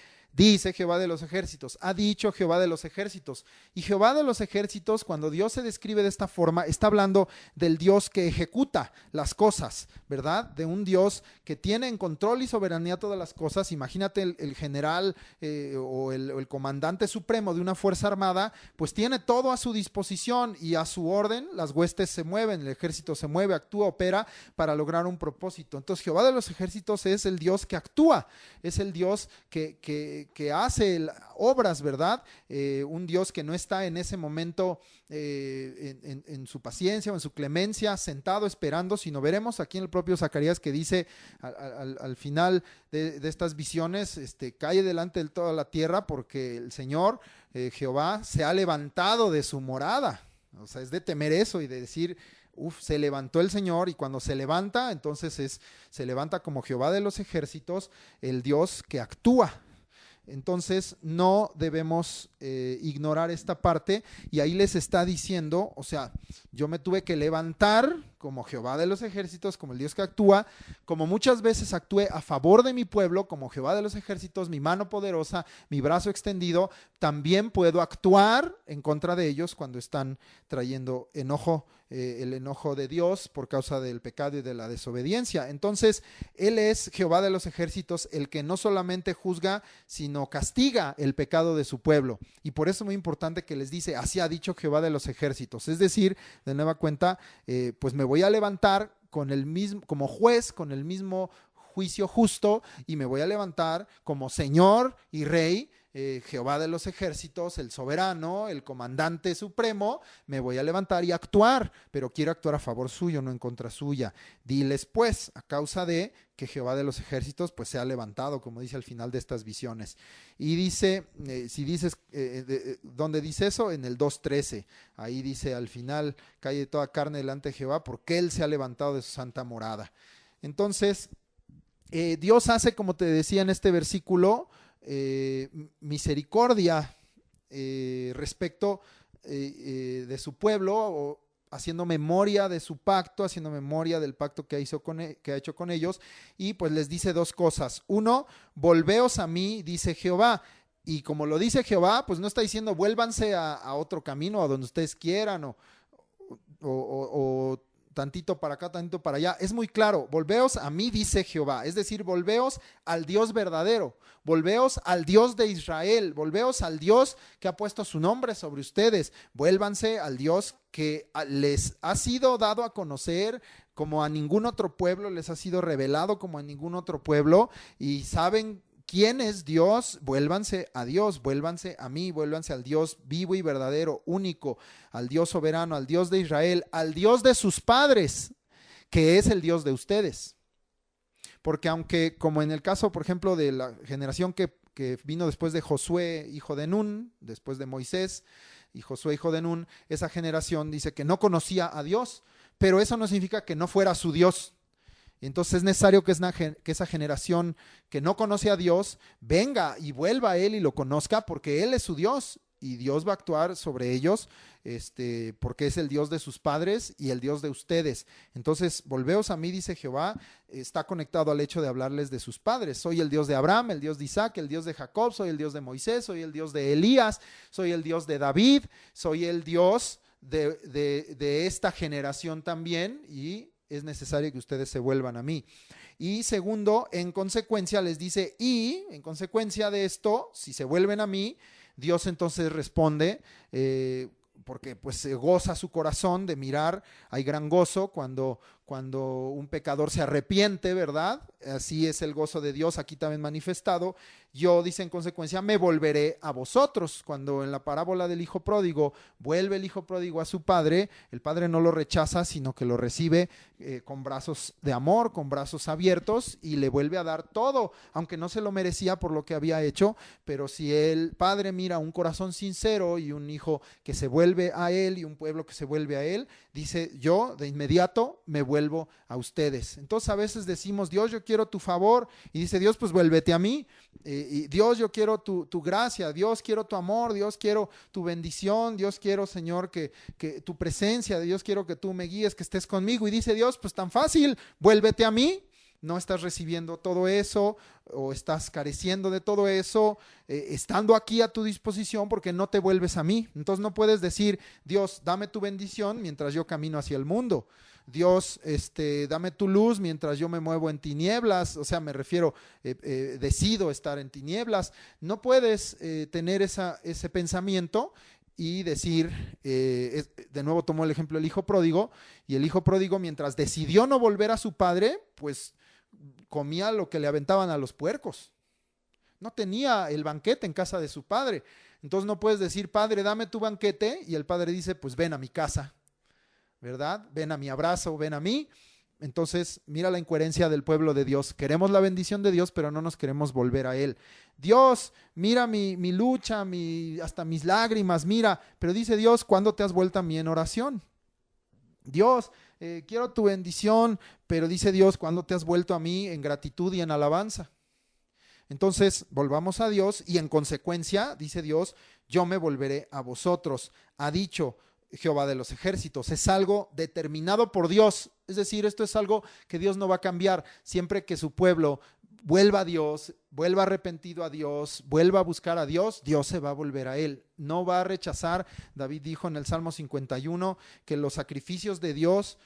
Jehová de los ejércitos, ha dicho Jehová de los ejércitos. Y Jehová de los ejércitos, cuando Dios se describe de esta forma, está hablando del Dios que ejecuta las cosas, ¿verdad? De un Dios que tiene en control y soberanía todas las cosas. Imagínate el general o el comandante supremo de una fuerza armada, pues tiene todo a su disposición y a su orden las huestes se mueven, el ejército se mueve, actúa, opera para lograr un propósito. Entonces Jehová de los ejércitos es el Dios que actúa, es el Dios que hace obras, ¿verdad? Un Dios que no está en ese momento en su paciencia o en su clemencia, sentado esperando, sino veremos aquí en el propio Zacarías que dice al final de estas visiones, cae delante de toda la tierra porque el Señor, Jehová, se ha levantado de su morada. O sea, es de temer eso y de decir, se levantó el Señor, y cuando se levanta, entonces se levanta como Jehová de los ejércitos, el Dios que actúa. Entonces no debemos ignorar esta parte, y ahí les está diciendo, o sea, yo me tuve que levantar como Jehová de los ejércitos, como el Dios que actúa, como muchas veces actué a favor de mi pueblo, como Jehová de los ejércitos, mi mano poderosa, mi brazo extendido, también puedo actuar en contra de ellos cuando están trayendo enojo, el enojo de Dios por causa del pecado y de la desobediencia. Entonces, Él es Jehová de los ejércitos, el que no solamente juzga, sino castiga el pecado de su pueblo. Y por eso es muy importante que les dice, así ha dicho Jehová de los ejércitos. Es decir, de nueva cuenta, pues me voy a levantar con el mismo, como juez, con el mismo juicio justo, y me voy a levantar como Señor y Rey, Jehová de los ejércitos, el soberano, el comandante supremo. Me voy a levantar y actuar, pero quiero actuar a favor suyo, no en contra suya. Diles pues, a causa de que Jehová de los ejércitos pues se ha levantado, como dice al final de estas visiones. Y dice, si dices, ¿dónde dice eso? En el 2:13, ahí dice al final, cae toda carne delante de Jehová, porque Él se ha levantado de su santa morada. Entonces, Dios hace, como te decía en este versículo, misericordia respecto de su pueblo, o haciendo memoria de su pacto, haciendo memoria del pacto que ha hecho con ellos, y pues les dice dos cosas. Uno, volveos a mí, dice Jehová. Y como lo dice Jehová, pues no está diciendo vuélvanse a otro camino, a donde ustedes quieran, o tantito para acá, tantito para allá. Es muy claro, volveos a mí, dice Jehová, es decir, volveos al Dios verdadero, volveos al Dios de Israel, volveos al Dios que ha puesto su nombre sobre ustedes, vuélvanse al Dios que les ha sido dado a conocer como a ningún otro pueblo, les ha sido revelado como a ningún otro pueblo, y saben ¿quién es Dios? Vuélvanse a Dios, vuélvanse a mí, vuélvanse al Dios vivo y verdadero, único, al Dios soberano, al Dios de Israel, al Dios de sus padres, que es el Dios de ustedes. Porque aunque, como en el caso, por ejemplo, de la generación que vino después de Josué, hijo de Nun, después de Moisés, y Josué, hijo de Nun, esa generación dice que no conocía a Dios, pero eso no significa que no fuera su Dios. Entonces es necesario que esa generación que no conoce a Dios venga y vuelva a Él y lo conozca, porque Él es su Dios y Dios va a actuar sobre ellos, porque es el Dios de sus padres y el Dios de ustedes. Entonces, volveos a mí, dice Jehová, está conectado al hecho de hablarles de sus padres. Soy el Dios de Abraham, el Dios de Isaac, el Dios de Jacob, soy el Dios de Moisés, soy el Dios de Elías, soy el Dios de David, soy el Dios de esta generación también, y es necesario que ustedes se vuelvan a mí. Y segundo, en consecuencia les dice, y en consecuencia de esto, si se vuelven a mí, Dios entonces responde, porque pues se goza su corazón de mirar, hay gran gozo cuando un pecador se arrepiente, ¿verdad? Así es el gozo de Dios aquí también manifestado. Yo, dice en consecuencia, me volveré a vosotros. Cuando en la parábola del hijo pródigo vuelve el hijo pródigo a su padre, el padre no lo rechaza, sino que lo recibe con brazos de amor, con brazos abiertos, y le vuelve a dar todo, aunque no se lo merecía por lo que había hecho. Pero si el padre mira un corazón sincero y un hijo que se vuelve a él y un pueblo que se vuelve a él, dice, yo de inmediato me vuelvo a ustedes. Entonces a veces decimos, Dios, yo quiero tu favor, y dice Dios, pues vuélvete a mí. Y Dios, yo quiero tu gracia, Dios, quiero tu amor, Dios, quiero tu bendición, Dios, quiero, Señor, que tu presencia, Dios, quiero que tú me guíes, que estés conmigo. Y dice Dios, pues tan fácil, vuélvete a mí. No estás recibiendo todo eso, o estás careciendo de todo eso, estando aquí a tu disposición, porque no te vuelves a mí. Entonces no puedes decir, Dios, dame tu bendición mientras yo camino hacia el mundo. Dios, dame tu luz mientras yo me muevo en tinieblas. O sea, me refiero, decido estar en tinieblas. No puedes tener ese pensamiento y decir, de nuevo tomó el ejemplo del hijo pródigo, y el hijo pródigo, mientras decidió no volver a su padre, pues comía lo que le aventaban a los puercos. No tenía el banquete en casa de su padre. Entonces no puedes decir, Padre, dame tu banquete, y el padre dice, pues ven a mi casa, ¿verdad? Ven a mi abrazo, ven a mí. Entonces, mira la incoherencia del pueblo de Dios. Queremos la bendición de Dios, pero no nos queremos volver a Él. Dios, mira mi lucha, hasta mis lágrimas, mira. Pero dice Dios, ¿cuándo te has vuelto a mí en oración? Dios, quiero tu bendición, pero dice Dios, ¿cuándo te has vuelto a mí en gratitud y en alabanza? Entonces, volvamos a Dios y en consecuencia, dice Dios, yo me volveré a vosotros. Ha dicho Jehová de los ejércitos. Es algo determinado por Dios. Es decir, esto es algo que Dios no va a cambiar. Siempre que su pueblo vuelva a Dios, vuelva arrepentido a Dios, vuelva a buscar a Dios, Dios se va a volver a él. No va a rechazar. David dijo en el Salmo 51 que los sacrificios de Dios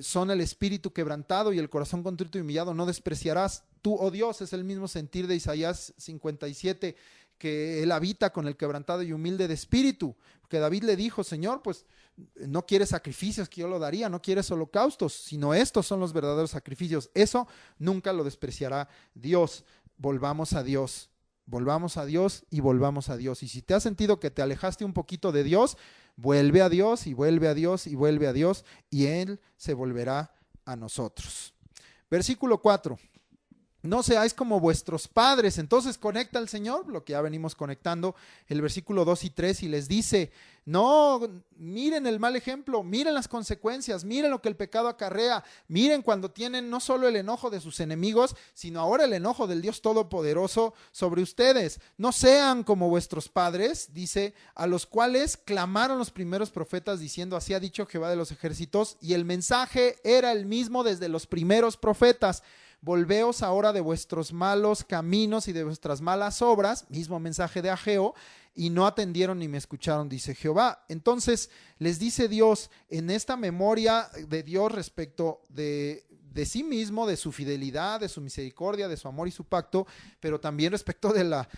son el espíritu quebrantado y el corazón contrito y humillado no despreciarás. Tú, oh Dios, es el mismo sentir de Isaías 57, que él habita con el quebrantado y humilde de espíritu, porque David le dijo, Señor, pues no quieres sacrificios que yo lo daría, no quieres holocaustos, sino estos son los verdaderos sacrificios. Eso nunca lo despreciará Dios. Volvamos a Dios, volvamos a Dios y volvamos a Dios. Y si te has sentido que te alejaste un poquito de Dios, vuelve a Dios y vuelve a Dios y vuelve a Dios, y Él se volverá a nosotros. Versículo 4. No seáis como vuestros padres. Entonces conecta al Señor, lo que ya venimos conectando, el versículo 2 y 3, y les dice, no, miren el mal ejemplo, miren las consecuencias, miren lo que el pecado acarrea, miren cuando tienen no solo el enojo de sus enemigos, sino ahora el enojo del Dios Todopoderoso sobre ustedes. No sean como vuestros padres, dice, a los cuales clamaron los primeros profetas diciendo, así ha dicho Jehová de los ejércitos, y el mensaje era el mismo desde los primeros profetas. Volveos ahora de vuestros malos caminos y de vuestras malas obras, mismo mensaje de Ageo, y no atendieron ni me escucharon, dice Jehová. Entonces les dice Dios en esta memoria de Dios respecto de sí mismo, de su fidelidad, de su misericordia, de su amor y su pacto, pero también respecto de la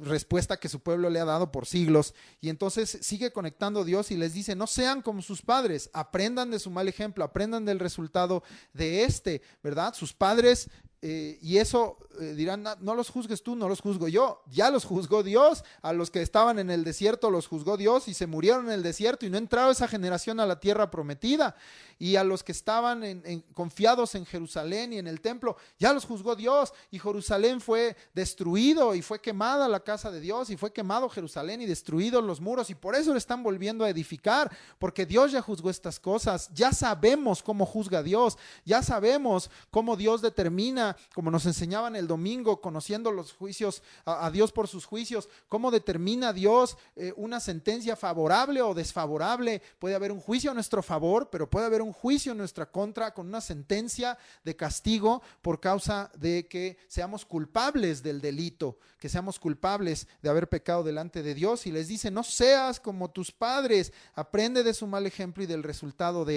respuesta que su pueblo le ha dado por siglos. Y entonces sigue conectando Dios y les dice, no sean como sus padres, aprendan de su mal ejemplo, aprendan del resultado de ¿verdad? Sus padres, y eso dirán, no los juzgues tú, no los juzgo yo, ya los juzgó Dios. A los que estaban en el desierto los juzgó Dios y se murieron en el desierto y no entraron esa generación a la tierra prometida. Y a los que estaban confiados en Jerusalén y en el templo, ya los juzgó Dios, y Jerusalén fue destruido y fue quemada la casa de Dios y fue quemado Jerusalén y destruidos los muros, y por eso le están volviendo a edificar, porque Dios ya juzgó estas cosas. Ya sabemos cómo juzga Dios, ya sabemos cómo Dios determina, como nos enseñaban el domingo, conociendo los juicios a Dios por sus juicios, cómo determina Dios una sentencia favorable o desfavorable. Puede haber un juicio a nuestro favor, pero puede haber un juicio en nuestra contra con una sentencia de castigo por causa de que seamos culpables del delito, que seamos culpables de haber pecado delante de Dios. Y les dice, no seas como tus padres, aprende de su mal ejemplo y del resultado de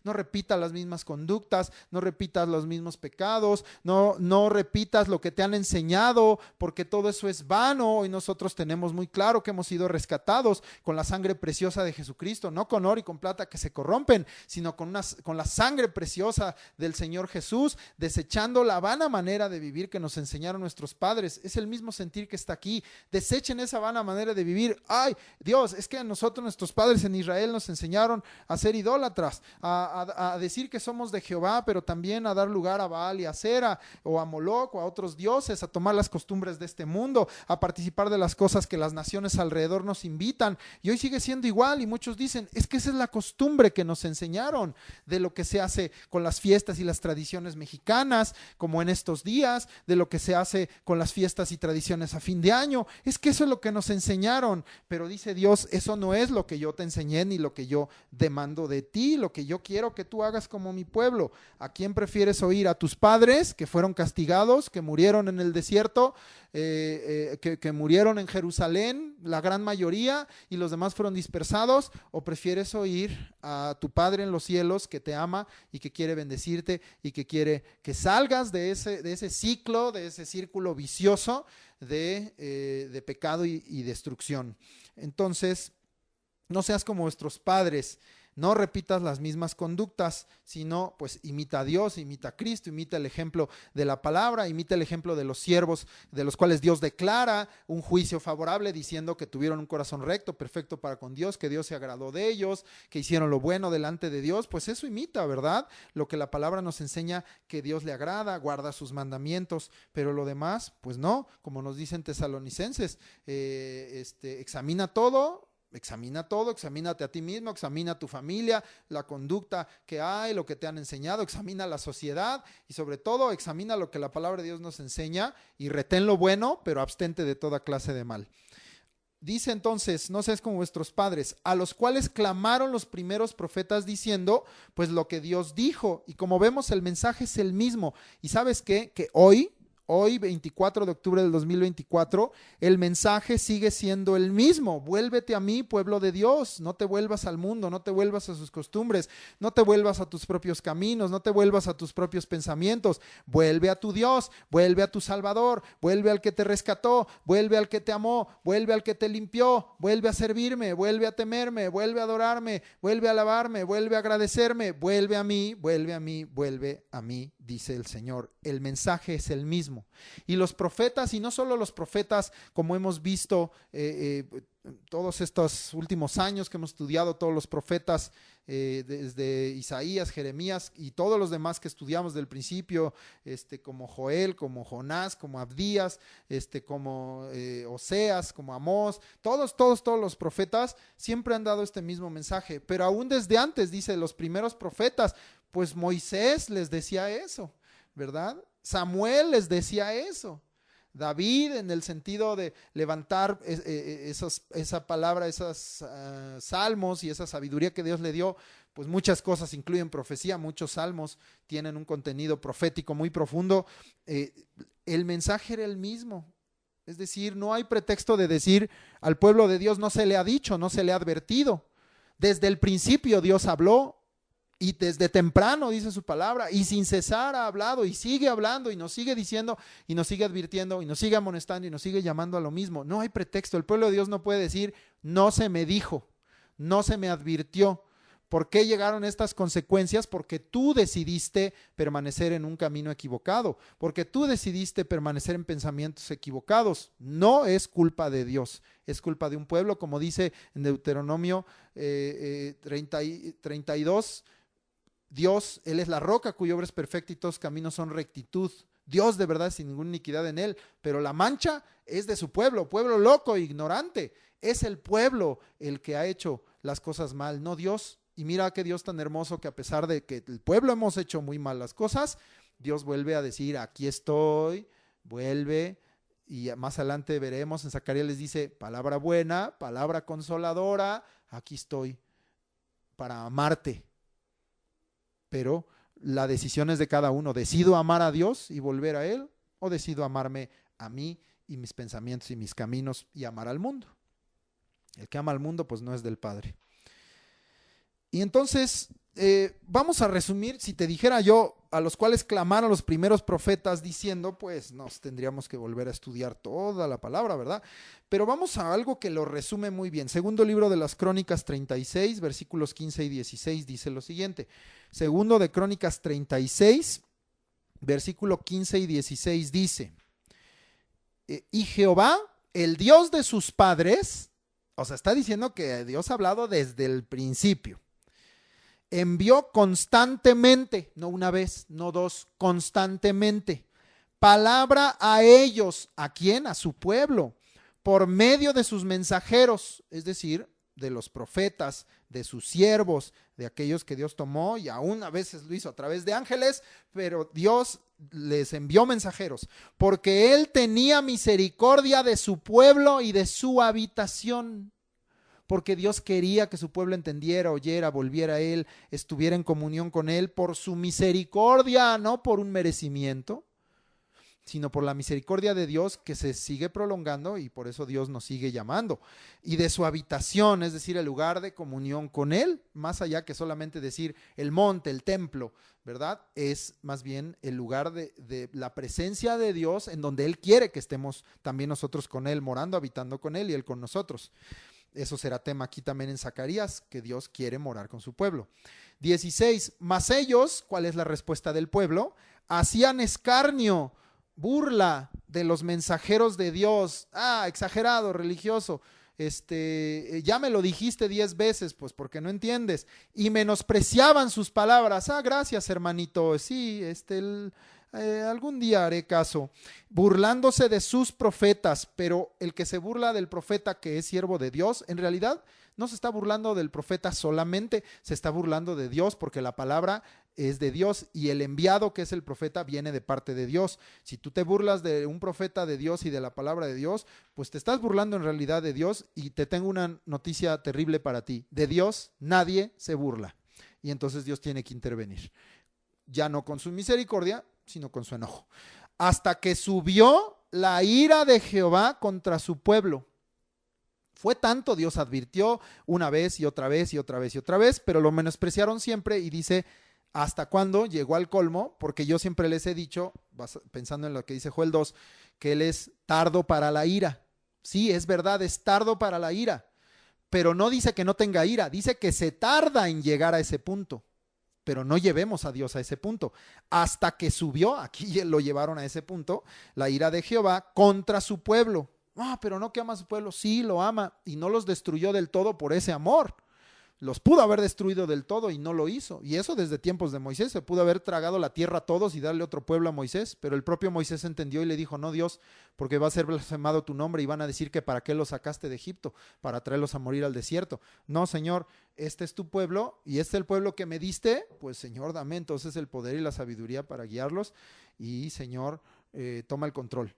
no repitas las mismas conductas, no repitas los mismos pecados, no repitas lo que te han enseñado, porque todo eso es vano. Y nosotros tenemos muy claro que hemos sido rescatados con la sangre preciosa de Jesucristo, no con oro y con plata que se corrompen, sino con la sangre preciosa del Señor Jesús, desechando la vana manera de vivir que nos enseñaron nuestros padres. Es el mismo sentir que está aquí. Desechen esa vana manera de vivir. Ay, Dios, es que a nosotros, nuestros padres en Israel, nos enseñaron a ser idólatras, a decir que somos de Jehová, pero también a dar lugar a Baal y a Acera, o a Moloc, o a otros dioses, a tomar las costumbres de este mundo, a participar de las cosas que las naciones alrededor nos invitan. Y hoy sigue siendo igual, y muchos dicen, es que esa es la costumbre que nos enseñaron de lo que se hace con las fiestas y las tradiciones mexicanas, como en estos días, de lo que se hace con las fiestas y tradiciones a fin de año. Es que eso es lo que nos enseñaron, pero dice Dios, eso no es lo que yo te enseñé ni lo que yo demando de ti, lo que yo quiero que tú hagas como mi pueblo. ¿A quién prefieres oír? ¿A tus padres que fueron castigados, que murieron en el desierto, que murieron en Jerusalén, la gran mayoría, y los demás fueron dispersados? ¿O prefieres oír a tu Padre en los cielos, que te ama y que quiere bendecirte y que quiere que salgas de ese ciclo, de ese círculo vicioso de pecado y destrucción? Entonces, no seas como vuestros padres. No repitas las mismas conductas, sino pues imita a Dios, imita a Cristo, imita el ejemplo de la palabra, imita el ejemplo de los siervos de los cuales Dios declara un juicio favorable diciendo que tuvieron un corazón recto, perfecto para con Dios, que Dios se agradó de ellos, que hicieron lo bueno delante de Dios. Pues eso imita, ¿verdad? Lo que la palabra nos enseña, que Dios le agrada, guarda sus mandamientos, pero lo demás, pues no, como nos dicen Tesalonicenses, examínate todo, examínate a ti mismo, examina tu familia, la conducta que hay, lo que te han enseñado, examina la sociedad y sobre todo examina lo que la palabra de Dios nos enseña y retén lo bueno, pero abstente de toda clase de mal. Dice entonces, no seas como vuestros padres, a los cuales clamaron los primeros profetas diciendo, pues lo que Dios dijo. Y como vemos, el mensaje es el mismo. ¿Y sabes qué? Que hoy, 24 de octubre del 2024, el mensaje sigue siendo el mismo. Vuélvete a mí, pueblo de Dios. No te vuelvas al mundo, no te vuelvas a sus costumbres, no te vuelvas a tus propios caminos, no te vuelvas a tus propios pensamientos. Vuelve a tu Dios, vuelve a tu Salvador, vuelve al que te rescató, vuelve al que te amó, vuelve al que te limpió, vuelve a servirme, vuelve a temerme, vuelve a adorarme, vuelve a alabarme, vuelve a agradecerme, vuelve a mí, vuelve a mí, vuelve a mí, dice el Señor. El mensaje es el mismo. Y los profetas, y no solo los profetas, como hemos visto todos estos últimos años que hemos estudiado, todos los profetas desde Isaías, Jeremías y todos los demás que estudiamos del principio, como Joel, como Jonás, como Abdías, como Oseas, como Amós, todos los profetas siempre han dado este mismo mensaje, pero aún desde antes, dice, los primeros profetas, pues Moisés les decía eso, ¿verdad? Samuel les decía eso. David, en el sentido de levantar esa palabra, esos salmos y esa sabiduría que Dios le dio, pues muchas cosas incluyen profecía, muchos salmos tienen un contenido profético muy profundo. El mensaje era el mismo. Es decir, no hay pretexto de decir al pueblo de Dios no se le ha dicho, no se le ha advertido. Desde el principio Dios habló. Y desde temprano dice su palabra y sin cesar ha hablado y sigue hablando y nos sigue diciendo y nos sigue advirtiendo y nos sigue amonestando y nos sigue llamando a lo mismo. No hay pretexto. El pueblo de Dios no puede decir no se me dijo, no se me advirtió. ¿Por qué llegaron estas consecuencias? Porque tú decidiste permanecer en un camino equivocado, porque tú decidiste permanecer en pensamientos equivocados. No es culpa de Dios, es culpa de un pueblo, como dice en Deuteronomio 32. Dios, Él es la roca cuya obra es perfecta y todos caminos son rectitud. Dios de verdad sin ninguna iniquidad en Él, pero la mancha es de su pueblo loco, ignorante. Es el pueblo el que ha hecho las cosas mal, no Dios. Y mira qué Dios tan hermoso que a pesar de que el pueblo hemos hecho muy mal las cosas, Dios vuelve a decir, aquí estoy, vuelve. Y más adelante veremos, en Zacarías les dice, palabra buena, palabra consoladora, aquí estoy para amarte. Pero la decisión es de cada uno. ¿Decido amar a Dios y volver a Él? ¿O decido amarme a mí y mis pensamientos y mis caminos y amar al mundo? El que ama al mundo pues no es del Padre. Y entonces vamos a resumir. Si te dijera yo a los cuales clamaron los primeros profetas diciendo, pues nos tendríamos que volver a estudiar toda la palabra, ¿verdad? Pero vamos a algo que lo resume muy bien. Segundo libro de las Crónicas 36, versículos 15 y 16 dice lo siguiente. Segundo de Crónicas 36, versículo 15 y 16 dice, y Jehová, el Dios de sus padres, o sea, está diciendo que Dios ha hablado desde el principio, envió constantemente, no una vez, no dos, constantemente, palabra a ellos. ¿A quién? A su pueblo, por medio de sus mensajeros, es decir, de los profetas, de sus siervos, de aquellos que Dios tomó y aún a veces lo hizo a través de ángeles, pero Dios les envió mensajeros, porque Él tenía misericordia de su pueblo y de su habitación. Porque Dios quería que su pueblo entendiera, oyera, volviera a Él, estuviera en comunión con Él por su misericordia, no por un merecimiento, sino por la misericordia de Dios que se sigue prolongando y por eso Dios nos sigue llamando. Y de su habitación, es decir, el lugar de comunión con Él, más allá que solamente decir el monte, el templo, ¿verdad? Es más bien el lugar de la presencia de Dios en donde Él quiere que estemos también nosotros con Él, morando, habitando con Él y Él con nosotros. Eso será tema aquí también en Zacarías, que Dios quiere morar con su pueblo. 16, mas ellos, ¿cuál es la respuesta del pueblo? Hacían escarnio, burla de los mensajeros de Dios. Exagerado, religioso. Ya me lo dijiste 10 veces, pues porque no entiendes. Y menospreciaban sus palabras. Gracias, hermanito. Sí, algún día haré caso. Burlándose de sus profetas, pero el que se burla del profeta que es siervo de Dios, en realidad no se está burlando del profeta solamente, se está burlando de Dios, porque la palabra es de Dios y el enviado que es el profeta viene de parte de Dios. Si tú te burlas de un profeta de Dios y de la palabra de Dios, pues te estás burlando en realidad de Dios. Y te tengo una noticia terrible para ti: de Dios nadie se burla, y entonces Dios tiene que intervenir, ya no con su misericordia, sino con su enojo. Hasta que subió la ira de Jehová contra su pueblo. Fue tanto, Dios advirtió una vez y otra vez y otra vez y otra vez, pero lo menospreciaron siempre. Y dice, ¿hasta cuándo? Llegó al colmo, porque yo siempre les he dicho, pensando en lo que dice Joel 2, que Él es tardo para la ira. Sí, es verdad, es tardo para la ira, pero no dice que no tenga ira, dice que se tarda en llegar a ese punto. Pero no llevemos a Dios a ese punto. Hasta que subió, aquí lo llevaron a ese punto, la ira de Jehová contra su pueblo. Pero no que ama a su pueblo. Sí, lo ama, y no los destruyó del todo por ese amor. Los pudo haber destruido del todo y no lo hizo. Y eso desde tiempos de Moisés. Se pudo haber tragado la tierra a todos y darle otro pueblo a Moisés. Pero el propio Moisés entendió y le dijo, no, Dios, porque va a ser blasfemado tu nombre y van a decir que para qué los sacaste de Egipto, para traerlos a morir al desierto. No, Señor, este es tu pueblo y este es el pueblo que me diste. Pues, Señor, dame entonces el poder y la sabiduría para guiarlos. Y, Señor, toma el control.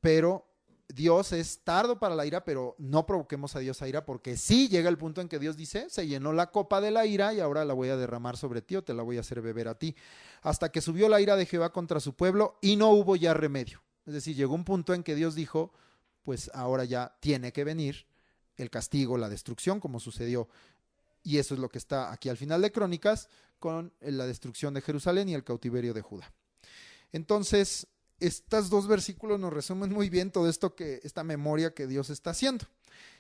Pero Dios es tardo para la ira, pero no provoquemos a Dios a ira, porque sí llega el punto en que Dios dice, se llenó la copa de la ira y ahora la voy a derramar sobre ti, o te la voy a hacer beber a ti. Hasta que subió la ira de Jehová contra su pueblo y no hubo ya remedio. Es decir, llegó un punto en que Dios dijo, pues ahora ya tiene que venir el castigo, la destrucción, como sucedió. Y eso es lo que está aquí al final de Crónicas, con la destrucción de Jerusalén y el cautiverio de Judá. Entonces, estos dos versículos nos resumen muy bien todo esto, esta memoria que Dios está haciendo.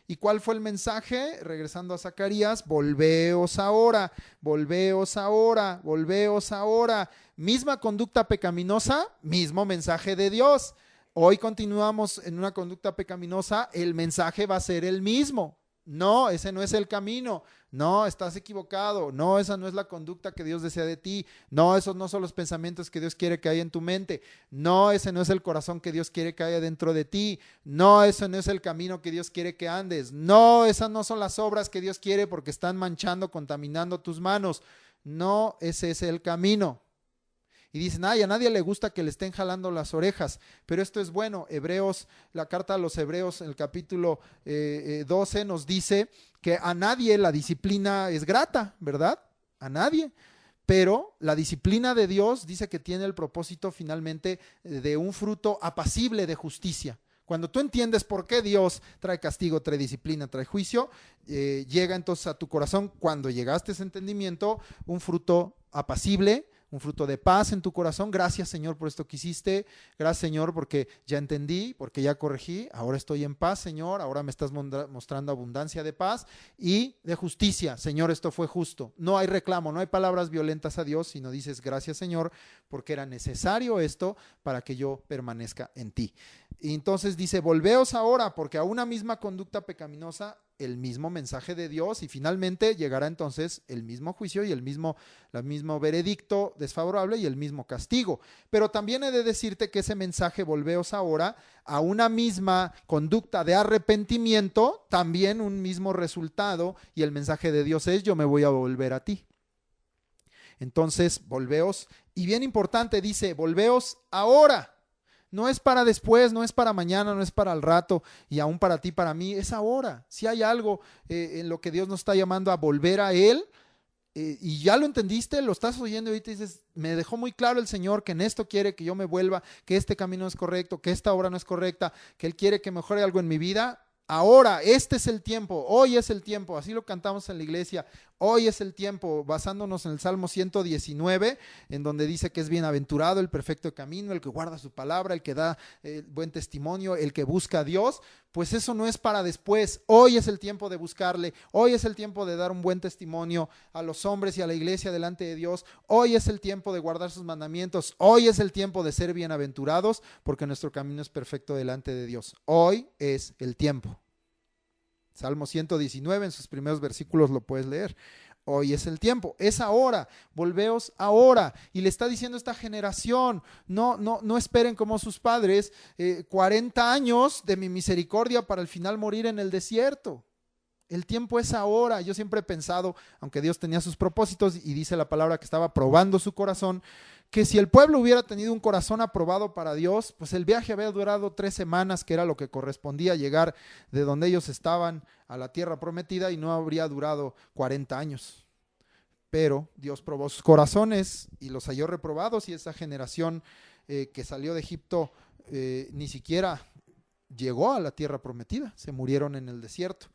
¿Y cuál fue el mensaje? Regresando a Zacarías, volveos ahora, volveos ahora, volveos ahora. Misma conducta pecaminosa, mismo mensaje de Dios. Hoy continuamos en una conducta pecaminosa, el mensaje va a ser el mismo. No, ese no es el camino. No, estás equivocado. No, esa no es la conducta que Dios desea de ti. No, esos no son los pensamientos que Dios quiere que haya en tu mente. No, ese no es el corazón que Dios quiere que haya dentro de ti. No, ese no es el camino que Dios quiere que andes. No, esas no son las obras que Dios quiere porque están manchando, contaminando tus manos. No, ese es el camino. Y dicen, a nadie le gusta que le estén jalando las orejas, pero esto es bueno. Hebreos, la carta a los Hebreos, en el capítulo 12 nos dice que a nadie la disciplina es grata, ¿verdad? A nadie. Pero la disciplina de Dios dice que tiene el propósito finalmente de un fruto apacible de justicia. Cuando tú entiendes por qué Dios trae castigo, trae disciplina, trae juicio, llega entonces a tu corazón, cuando llegaste a ese entendimiento, un fruto apacible, un fruto de paz en tu corazón. Gracias, Señor, por esto que hiciste. Gracias, Señor, porque ya entendí, porque ya corregí. Ahora estoy en paz, Señor. Ahora me estás mostrando abundancia de paz y de justicia. Señor, esto fue justo. No hay reclamo, no hay palabras violentas a Dios, sino dices, gracias, Señor, porque era necesario esto para que yo permanezca en ti. Y entonces dice, volveos ahora, porque a una misma conducta pecaminosa, el mismo mensaje de Dios, y finalmente llegará entonces el mismo juicio y el mismo veredicto desfavorable y el mismo castigo. Pero también he de decirte que ese mensaje, volveos ahora, a una misma conducta de arrepentimiento, también un mismo resultado, y el mensaje de Dios es, yo me voy a volver a ti. Entonces, volveos, y bien importante, dice, volveos ahora. No es para después, no es para mañana, no es para el rato y aún para ti, para mí, es ahora. Si hay algo en lo que Dios nos está llamando a volver a Él, y ya lo entendiste, lo estás oyendo y ahorita dices, me dejó muy claro el Señor que en esto quiere que yo me vuelva, que este camino es correcto, que esta obra no es correcta, que Él quiere que mejore algo en mi vida. Ahora, este es el tiempo, hoy es el tiempo, así lo cantamos en la iglesia, hoy es el tiempo, basándonos en el Salmo 119, en donde dice que es bienaventurado el perfecto camino, el que guarda su palabra, el que da buen testimonio, el que busca a Dios. pues eso no es para después. Hoy es el tiempo de buscarle, hoy es el tiempo de dar un buen testimonio a los hombres y a la iglesia delante de Dios, hoy es el tiempo de guardar sus mandamientos, hoy es el tiempo de ser bienaventurados, porque nuestro camino es perfecto delante de Dios. Hoy es el tiempo. Salmo 119, en sus primeros versículos lo puedes leer. Hoy es el tiempo, es ahora, volveos ahora. Y le está diciendo esta generación, no esperen como sus padres 40 años de mi misericordia para al final morir en el desierto. El tiempo es ahora. Yo siempre he pensado, aunque Dios tenía sus propósitos y dice la palabra que estaba probando su corazón, que si el pueblo hubiera tenido un corazón aprobado para Dios, pues el viaje había durado 3 semanas, que era lo que correspondía llegar de donde ellos estaban a la tierra prometida, y no habría durado 40 años. Pero Dios probó sus corazones y los halló reprobados, y esa generación que salió de Egipto ni siquiera llegó a la tierra prometida, se murieron en el desierto.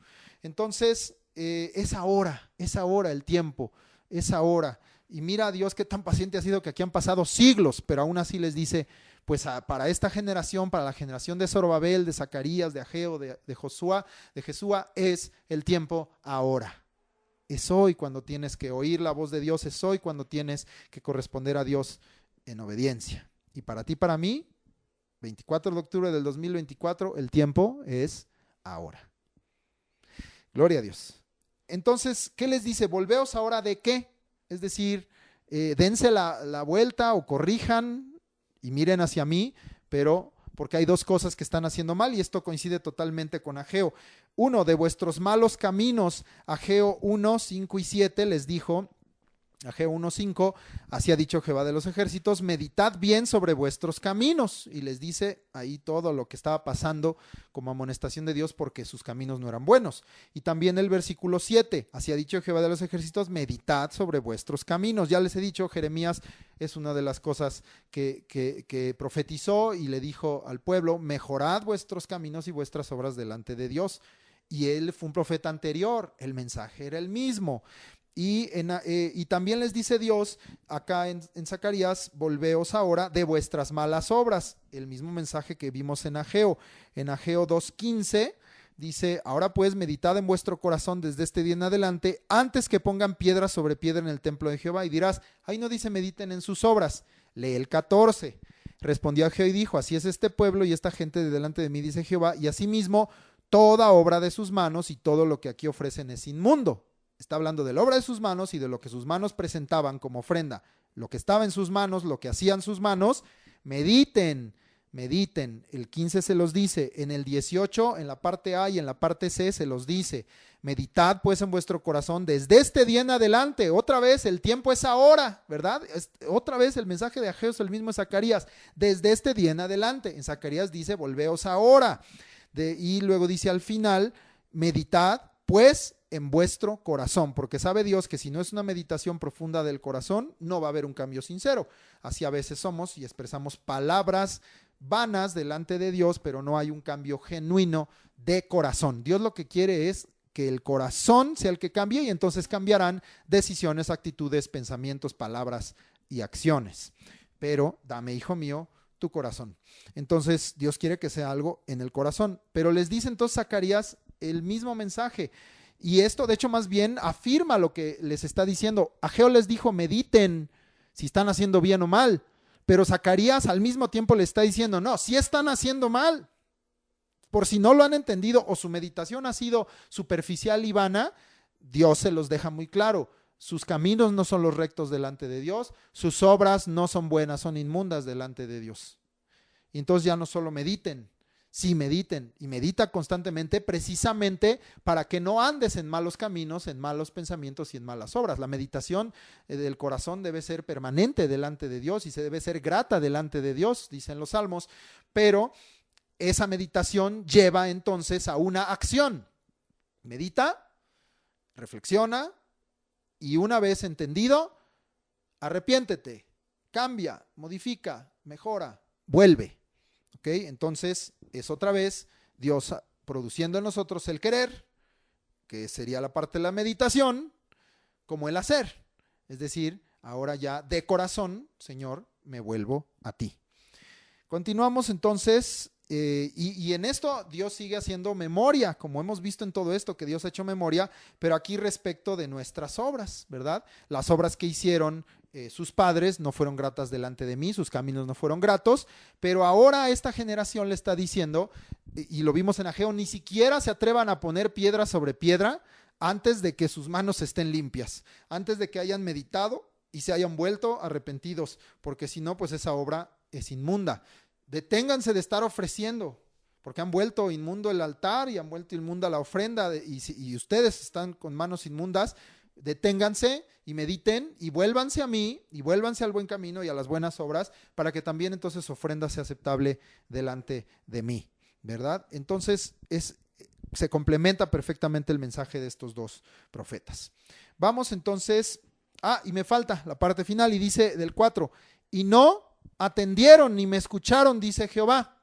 Entonces es ahora el tiempo, es ahora. Y mira a Dios qué tan paciente ha sido, que aquí han pasado siglos, pero aún así les dice, pues para esta generación, para la generación de Zorobabel, de Zacarías, de Ageo, de Josué, de Jesúa, es el tiempo ahora. Es hoy cuando tienes que oír la voz de Dios, es hoy cuando tienes que corresponder a Dios en obediencia. Y para ti, para mí, 24 de octubre del 2024, el tiempo es ahora. Gloria a Dios. Entonces, ¿qué les dice? Volveos ahora de qué. Es decir, dense la vuelta o corrijan y miren hacia mí, pero porque hay 2 cosas que están haciendo mal, y esto coincide totalmente con Ageo. 1, de vuestros malos caminos. Ageo 1, 5 y 7 les dijo, Ageo 1:5, así ha dicho Jehová de los ejércitos, meditad bien sobre vuestros caminos. Y les dice ahí todo lo que estaba pasando como amonestación de Dios, porque sus caminos no eran buenos. Y también el versículo 7, así ha dicho Jehová de los ejércitos, meditad sobre vuestros caminos. Ya les he dicho, Jeremías es una de las cosas que profetizó y le dijo al pueblo, mejorad vuestros caminos y vuestras obras delante de Dios. Y él fue un profeta anterior, el mensaje era el mismo. Y también les dice Dios acá en Zacarías, volveos ahora de vuestras malas obras. El mismo mensaje que vimos en Ageo. En Ageo 2:15 dice, ahora pues meditad en vuestro corazón desde este día en adelante, antes que pongan piedra sobre piedra en el templo de Jehová. Y dirás, ahí no dice mediten en sus obras. Lee el 14. Respondió Ageo y dijo, así es este pueblo y esta gente de delante de mí, dice Jehová, y asimismo toda obra de sus manos y todo lo que aquí ofrecen es inmundo. Está hablando de la obra de sus manos y de lo que sus manos presentaban como ofrenda. Lo que estaba en sus manos, lo que hacían sus manos, mediten. El 15 se los dice, en el 18, en la parte A y en la parte C se los dice, meditad pues en vuestro corazón desde este día en adelante. Otra vez, el tiempo es ahora, ¿verdad? Otra vez el mensaje de Ageo es el mismo de Zacarías, desde este día en adelante. En Zacarías dice, volveos ahora. Y luego dice al final, meditad pues en vuestro corazón, porque sabe Dios que si no es una meditación profunda del corazón, no va a haber un cambio sincero. Así a veces somos y expresamos palabras vanas delante de Dios, pero no hay un cambio genuino de corazón. Dios lo que quiere es que el corazón sea el que cambie, y entonces cambiarán decisiones, actitudes, pensamientos, palabras y acciones. Pero dame, hijo mío, tu corazón. Entonces Dios quiere que sea algo en el corazón. Pero les dice entonces Zacarías el mismo mensaje. Y esto, de hecho, más bien afirma lo que les está diciendo. Ageo les dijo, mediten si están haciendo bien o mal. Pero Zacarías al mismo tiempo le está diciendo, no, si están haciendo mal. Por si no lo han entendido o su meditación ha sido superficial y vana, Dios se los deja muy claro. Sus caminos no son los rectos delante de Dios. Sus obras no son buenas, son inmundas delante de Dios. Y entonces ya no solo mediten, sí mediten, y medita constantemente precisamente para que no andes en malos caminos, en malos pensamientos y en malas obras. La meditación del corazón debe ser permanente delante de Dios y se debe ser grata delante de Dios, dicen los salmos, pero esa meditación lleva entonces a una acción. Medita, reflexiona y una vez entendido, arrepiéntete, cambia, modifica, mejora, vuelve. ¿Ok? Entonces es otra vez Dios produciendo en nosotros el querer, que sería la parte de la meditación, como el hacer. Es decir, ahora ya de corazón, Señor, me vuelvo a ti. Continuamos entonces Y en esto Dios sigue haciendo memoria, como hemos visto en todo esto, que Dios ha hecho memoria, pero aquí respecto de nuestras obras, ¿verdad? Las obras que hicieron sus padres no fueron gratas delante de mí, sus caminos no fueron gratos, pero ahora a esta generación le está diciendo, y lo vimos en Ageo, ni siquiera se atrevan a poner piedra sobre piedra antes de que sus manos estén limpias, antes de que hayan meditado y se hayan vuelto arrepentidos, porque si no, pues esa obra es inmunda. Deténganse de estar ofreciendo, porque han vuelto inmundo el altar y han vuelto inmunda la ofrenda, y ustedes están con manos inmundas. Deténganse y mediten y vuélvanse a mí y vuélvanse al buen camino y a las buenas obras, para que también entonces su ofrenda sea aceptable delante de mí, ¿verdad? Entonces se complementa perfectamente el mensaje de estos dos profetas. Vamos entonces, y me falta la parte final, y dice del 4, y no atendieron ni me escucharon, dice Jehová.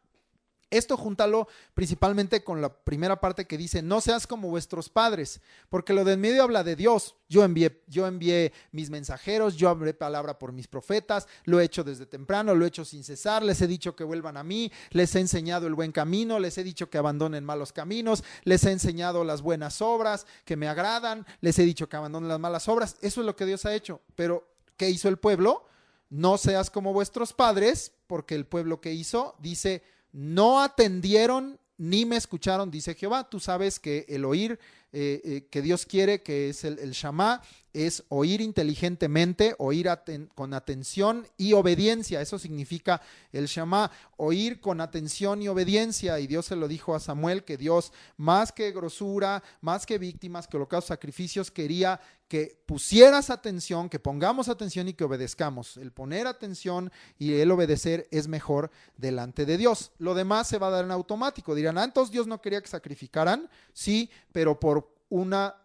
Esto júntalo principalmente con la primera parte que dice, no seas como vuestros padres, porque lo de en medio habla de Dios. Yo envié mis mensajeros, yo hablé palabra por mis profetas, lo he hecho desde temprano, lo he hecho sin cesar, les he dicho que vuelvan a mí, les he enseñado el buen camino, les he dicho que abandonen malos caminos, les he enseñado las buenas obras que me agradan, les he dicho que abandonen las malas obras. Eso es lo que Dios ha hecho. Pero ¿qué hizo el pueblo? No seas como vuestros padres, porque el pueblo que hizo, dice, no atendieron ni me escucharon, dice Jehová. Tú sabes que el oír que Dios quiere, que es el Shama, es oír inteligentemente, oír con atención y obediencia. Eso significa el Shama, oír con atención y obediencia. Y Dios se lo dijo a Samuel, que Dios, más que grosura, más que víctimas, que holocaustos, sacrificios, quería que pusieras atención, que pongamos atención y que obedezcamos. El poner atención y el obedecer es mejor delante de Dios. Lo demás se va a dar en automático. Dirán, entonces Dios no quería que sacrificaran. Sí, pero por una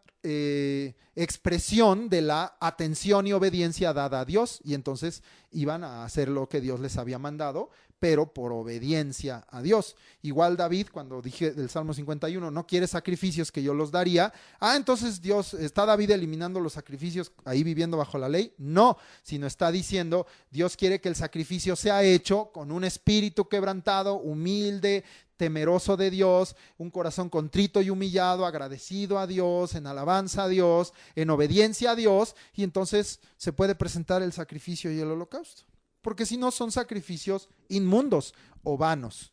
expresión de la atención y obediencia dada a Dios, y entonces iban a hacer lo que Dios les había mandado, pero por obediencia a Dios. Igual David, cuando dije del Salmo 51, no quiere sacrificios que yo los daría, entonces Dios, ¿está David eliminando los sacrificios ahí viviendo bajo la ley? No, sino está diciendo, Dios quiere que el sacrificio sea hecho con un espíritu quebrantado, humilde, temeroso de Dios, un corazón contrito y humillado, agradecido a Dios, en alabanza a Dios, en obediencia a Dios, y entonces se puede presentar el sacrificio y el holocausto. Porque si no, son sacrificios inmundos o vanos,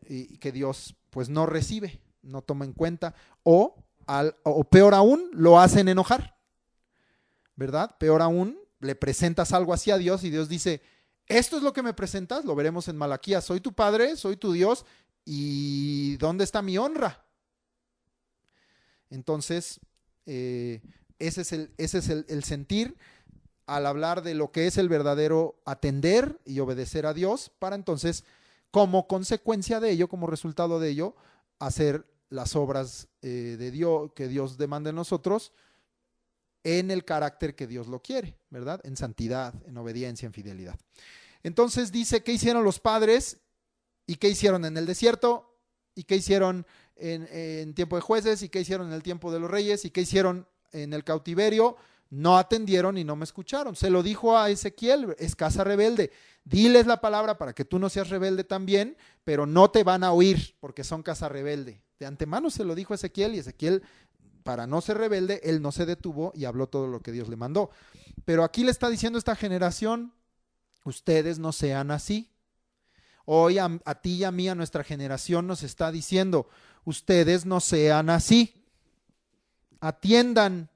y que Dios pues no recibe, no toma en cuenta, o peor aún, lo hacen enojar, ¿verdad? Peor aún, le presentas algo así a Dios y Dios dice, esto es lo que me presentas, lo veremos en Malaquías, soy tu padre, soy tu Dios, ¿y dónde está mi honra? Entonces, ese es el sentir al hablar de lo que es el verdadero atender y obedecer a Dios, para entonces, como consecuencia de ello, como resultado de ello, hacer las obras de Dios, que Dios demanda en nosotros, en el carácter que Dios lo quiere, ¿verdad? En santidad, en obediencia, en fidelidad. Entonces dice, ¿qué hicieron los padres? ¿Y qué hicieron en el desierto? ¿Y qué hicieron en tiempo de jueces? ¿Y qué hicieron en el tiempo de los reyes? ¿Y qué hicieron en el cautiverio? No atendieron y no me escucharon. Se lo dijo a Ezequiel, es casa rebelde. Diles la palabra para que tú no seas rebelde también, pero no te van a oír porque son casa rebelde. De antemano se lo dijo a Ezequiel, y Ezequiel, para no ser rebelde, él no se detuvo y habló todo lo que Dios le mandó. Pero aquí le está diciendo esta generación, ustedes no sean así. Hoy a ti y a mí, a nuestra generación, nos está diciendo, ustedes no sean así. Atiendan,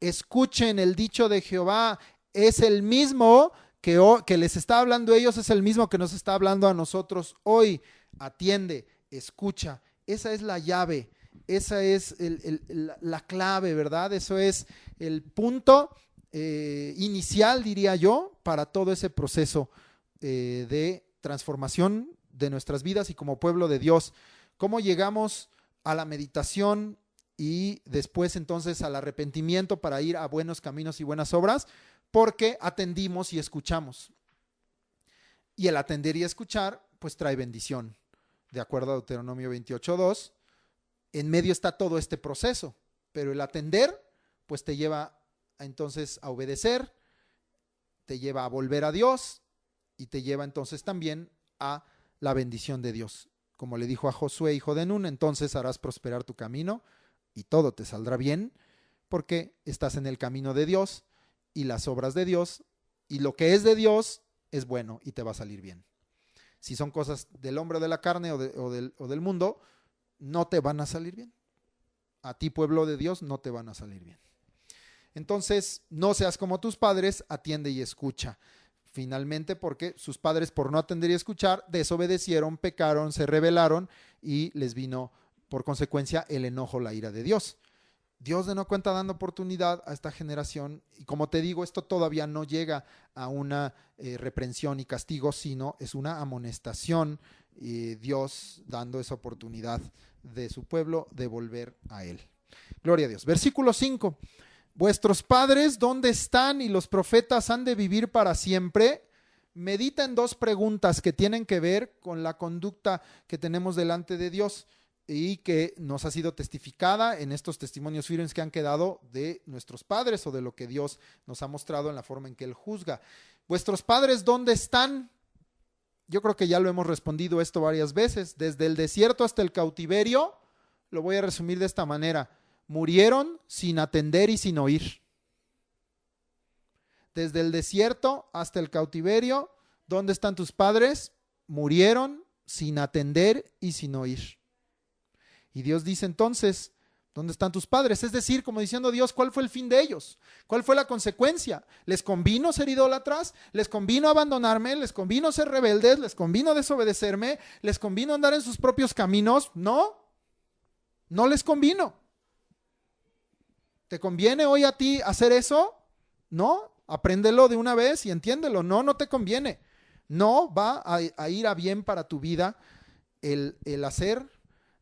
escuchen el dicho de Jehová, es el mismo que les está hablando a ellos, es el mismo que nos está hablando a nosotros hoy. Atiende, escucha, esa es la llave, esa es la clave, ¿verdad? Eso es el punto inicial, diría yo, para todo ese proceso de transformación de nuestras vidas y como pueblo de Dios. ¿Cómo llegamos a la meditación y después entonces al arrepentimiento para ir a buenos caminos y buenas obras? Porque atendimos y escuchamos. Y el atender y escuchar pues trae bendición. De acuerdo a Deuteronomio 28:2, en medio está todo este proceso, pero el atender pues te lleva entonces a obedecer, te lleva a volver a Dios y te lleva entonces también a la bendición de Dios. como le dijo a Josué, hijo de Nun, entonces harás prosperar tu camino y todo te saldrá bien, porque estás en el camino de Dios y las obras de Dios, y lo que es de Dios es bueno y te va a salir bien. Si son cosas del hombre o de la carne o del mundo, no te van a salir bien. A ti, pueblo de Dios, no te van a salir bien. Entonces, no seas como tus padres, atiende y escucha. Finalmente, porque sus padres, por no atender y escuchar, desobedecieron, pecaron, se rebelaron y les vino por consecuencia el enojo, la ira de Dios. Dios de no cuenta dando oportunidad a esta generación, y como te digo, esto todavía no llega a una reprensión y castigo, sino es una amonestación, Dios dando esa oportunidad de su pueblo de volver a Él. Gloria a Dios. Versículo 5. Vuestros padres, ¿dónde están? Y los profetas han de vivir para siempre. Medita en dos preguntas que tienen que ver con la conducta que tenemos delante de Dios y que nos ha sido testificada en estos testimonios firmes que han quedado de nuestros padres o de lo que Dios nos ha mostrado en la forma en que Él juzga. ¿Vuestros padres dónde están? Yo creo que ya lo hemos respondido esto varias veces. Desde el desierto hasta el cautiverio, lo voy a resumir de esta manera: murieron sin atender y sin oír. Desde el desierto hasta el cautiverio, ¿dónde están tus padres? Murieron sin atender y sin oír. Y Dios dice entonces, ¿dónde están tus padres? Es decir, como diciendo Dios, ¿cuál fue el fin de ellos? ¿Cuál fue la consecuencia? ¿Les convino ser idólatras? ¿Les convino abandonarme? ¿Les convino ser rebeldes? ¿Les convino desobedecerme? ¿Les convino andar en sus propios caminos? No, no les convino. ¿Te conviene hoy a ti hacer eso? No, apréndelo de una vez y entiéndelo. No, no te conviene. No va a ir a bien para tu vida el hacer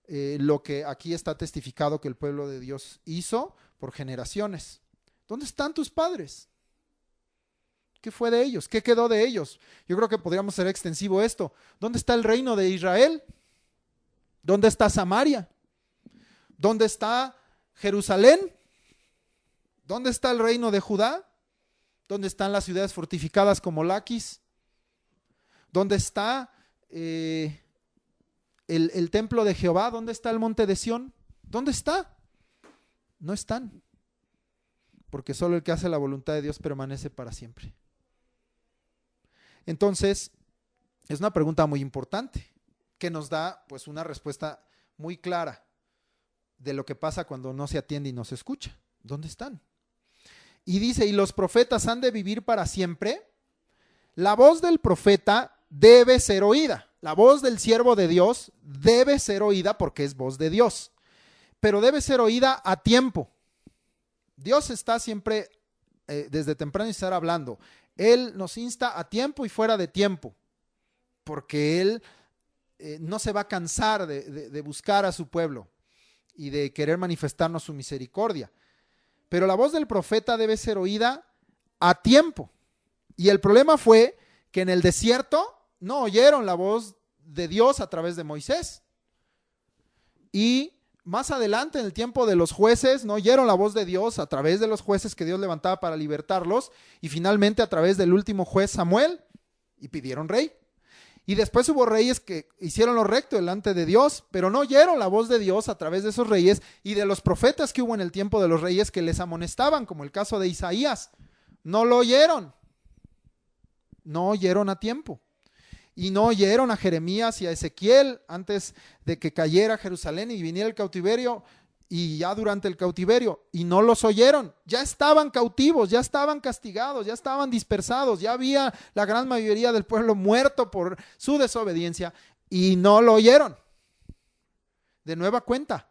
lo que aquí está testificado que el pueblo de Dios hizo por generaciones. ¿Dónde están tus padres? ¿Qué fue de ellos? ¿Qué quedó de ellos? Yo creo que podríamos hacer extensivo esto. ¿Dónde está el reino de Israel? ¿Dónde está Samaria? ¿Dónde está Jerusalén? ¿Dónde está el reino de Judá? ¿Dónde están las ciudades fortificadas como Laquis? ¿Dónde está el templo de Jehová? ¿Dónde está el monte de Sión? ¿Dónde está? No están. Porque solo el que hace la voluntad de Dios permanece para siempre. Entonces, es una pregunta muy importante que nos da pues una respuesta muy clara de lo que pasa cuando no se atiende y no se escucha. ¿Dónde están? Y dice, y los profetas han de vivir para siempre. La voz del profeta debe ser oída. La voz del siervo de Dios debe ser oída porque es voz de Dios. Pero debe ser oída a tiempo. Dios está siempre, desde temprano, estar hablando. Él nos insta a tiempo y fuera de tiempo. Porque Él no se va a cansar de buscar a su pueblo y de querer manifestarnos su misericordia. Pero la voz del profeta debe ser oída a tiempo. Y el problema fue que en el desierto no oyeron la voz de Dios a través de Moisés. Y más adelante, en el tiempo de los jueces, no oyeron la voz de Dios a través de los jueces que Dios levantaba para libertarlos. Y finalmente a través del último juez Samuel, y pidieron rey. Y después hubo reyes que hicieron lo recto delante de Dios, pero no oyeron la voz de Dios a través de esos reyes y de los profetas que hubo en el tiempo de los reyes que les amonestaban, como el caso de Isaías. No lo oyeron. No oyeron a tiempo. Y no oyeron a Jeremías y a Ezequiel antes de que cayera Jerusalén y viniera el cautiverio, y ya durante el cautiverio, y no los oyeron. Ya estaban cautivos, ya estaban castigados, ya estaban dispersados, ya había la gran mayoría del pueblo muerto por su desobediencia y no lo oyeron. De nueva cuenta,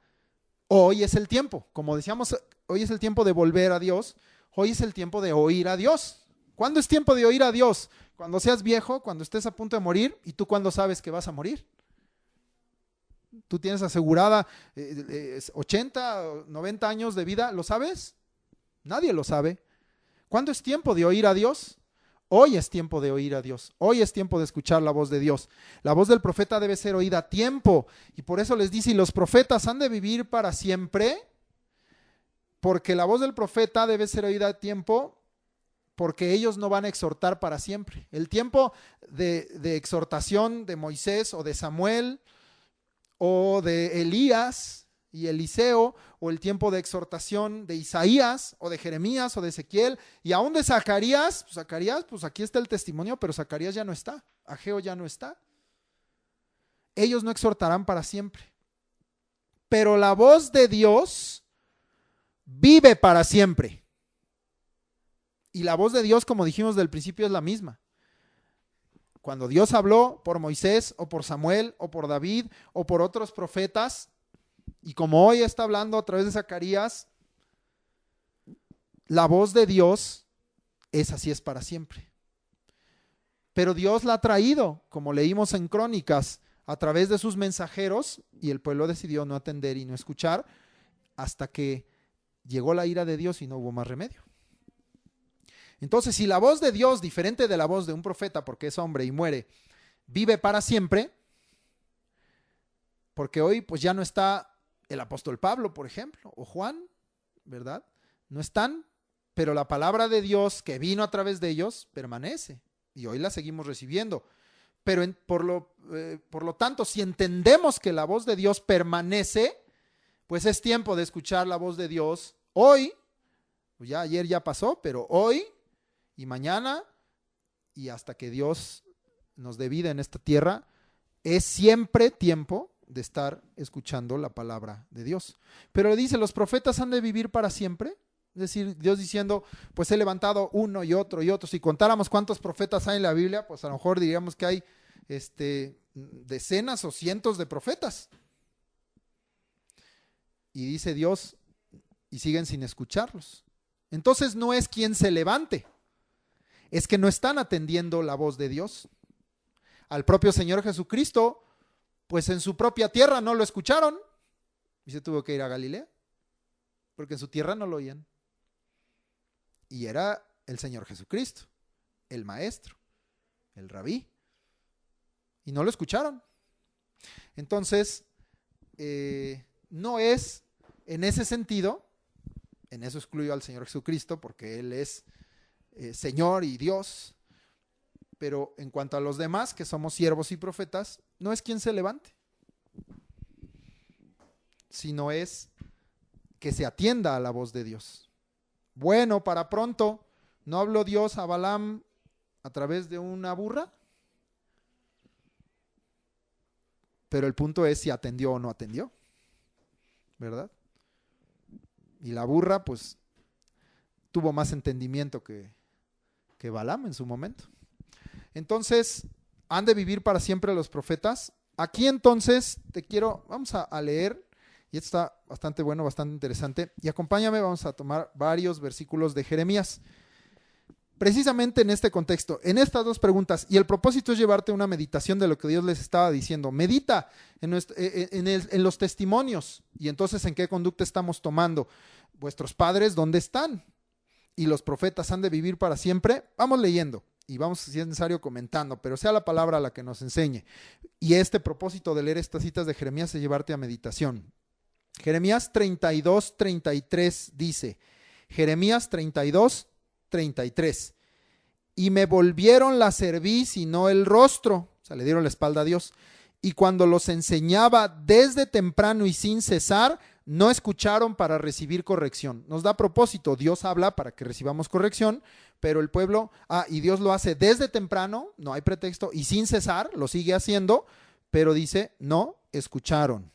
hoy es el tiempo, como decíamos, hoy es el tiempo de volver a Dios, hoy es el tiempo de oír a Dios. ¿Cuándo es tiempo de oír a Dios? Cuando seas viejo, cuando estés a punto de morir. ¿Y tú cuándo sabes que vas a morir? Tú tienes asegurada 80 o 90 años de vida, ¿lo sabes? Nadie lo sabe. ¿Cuándo es tiempo de oír a Dios? Hoy es tiempo de oír a Dios. Hoy es tiempo de escuchar la voz de Dios. La voz del profeta debe ser oída a tiempo. Y por eso les dice, y los profetas han de vivir para siempre, porque la voz del profeta debe ser oída a tiempo, porque ellos no van a exhortar para siempre. El tiempo de exhortación de Moisés o de Samuel o de Elías y Eliseo, o el tiempo de exhortación de Isaías, o de Jeremías, o de Ezequiel, y aún de Zacarías. Zacarías, pues aquí está el testimonio, pero Zacarías ya no está, Ageo ya no está. Ellos no exhortarán para siempre. Pero la voz de Dios vive para siempre. Y la voz de Dios, como dijimos del principio, es la misma. Cuando Dios habló por Moisés, o por Samuel, o por David, o por otros profetas, y como hoy está hablando a través de Zacarías, la voz de Dios así es para siempre. Pero Dios la ha traído, como leímos en Crónicas, a través de sus mensajeros, y el pueblo decidió no atender y no escuchar, hasta que llegó la ira de Dios y no hubo más remedio. Entonces, si la voz de Dios, diferente de la voz de un profeta, porque es hombre y muere, vive para siempre, porque hoy pues ya no está el apóstol Pablo, por ejemplo, o Juan, ¿verdad? No están, pero la palabra de Dios que vino a través de ellos permanece, y hoy la seguimos recibiendo. Pero por lo tanto, si entendemos que la voz de Dios permanece, pues es tiempo de escuchar la voz de Dios hoy. Pues ya ayer ya pasó, pero hoy y mañana, y hasta que Dios nos dé vida en esta tierra, es siempre tiempo de estar escuchando la palabra de Dios. Pero dice, los profetas han de vivir para siempre. Es decir, Dios diciendo, pues he levantado uno y otro y otro. Si contáramos cuántos profetas hay en la Biblia, pues a lo mejor diríamos que hay decenas o cientos de profetas. Y dice Dios, y siguen sin escucharlos. Entonces no es quien se levante, es que no están atendiendo la voz de Dios. Al propio Señor Jesucristo, pues en su propia tierra no lo escucharon y se tuvo que ir a Galilea, porque en su tierra no lo oían. Y era el Señor Jesucristo, el maestro, el rabí, y no lo escucharon. Entonces, no es en ese sentido, en eso excluyo al Señor Jesucristo, porque Él es Señor y Dios, pero en cuanto a los demás, que somos siervos y profetas, no es quien se levante, sino es que se atienda a la voz de Dios. Bueno, para pronto, ¿no habló Dios a Balaam a través de una burra? Pero el punto es si atendió o no atendió, ¿verdad? Y la burra, pues, tuvo más entendimiento que Balaam en su momento. Entonces, ¿han de vivir para siempre los profetas? Aquí entonces vamos a leer, y esto está bastante bueno, bastante interesante, y acompáñame, vamos a tomar varios versículos de Jeremías, precisamente en este contexto, en estas dos preguntas, y el propósito es llevarte una meditación de lo que Dios les estaba diciendo. Medita en los testimonios, y entonces en qué conducta estamos tomando. Vuestros padres, ¿dónde están? Y los profetas han de vivir para siempre. Vamos leyendo y vamos, si es necesario, comentando, pero sea la palabra la que nos enseñe. Y este propósito de leer estas citas de Jeremías es llevarte a meditación. Jeremías 32, 33 dice, Jeremías 32, 33, y me volvieron la cerviz y no el rostro, o sea, le dieron la espalda a Dios, y cuando los enseñaba desde temprano y sin cesar, no escucharon para recibir corrección. Nos da propósito, Dios habla para que recibamos corrección, pero el pueblo, y Dios lo hace desde temprano, no hay pretexto, y sin cesar, lo sigue haciendo, pero dice, no escucharon.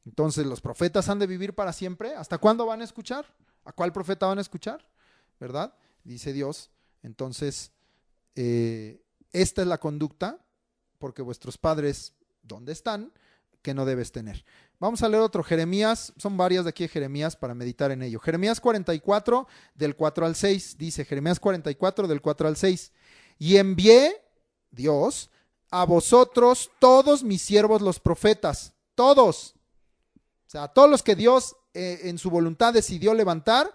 Entonces, ¿los profetas han de vivir para siempre? ¿Hasta cuándo van a escuchar? ¿A cuál profeta van a escuchar? ¿Verdad? Dice Dios. Entonces, esta es la conducta, porque vuestros padres, ¿dónde están? Que no debes tener. Vamos a leer otro, Jeremías, son varias de aquí de Jeremías para meditar en ello. Jeremías 44, del 4 al 6, dice Jeremías 44, del 4 al 6. Y envié, Dios, a vosotros todos mis siervos los profetas, todos. O sea, a todos los que Dios en su voluntad decidió levantar,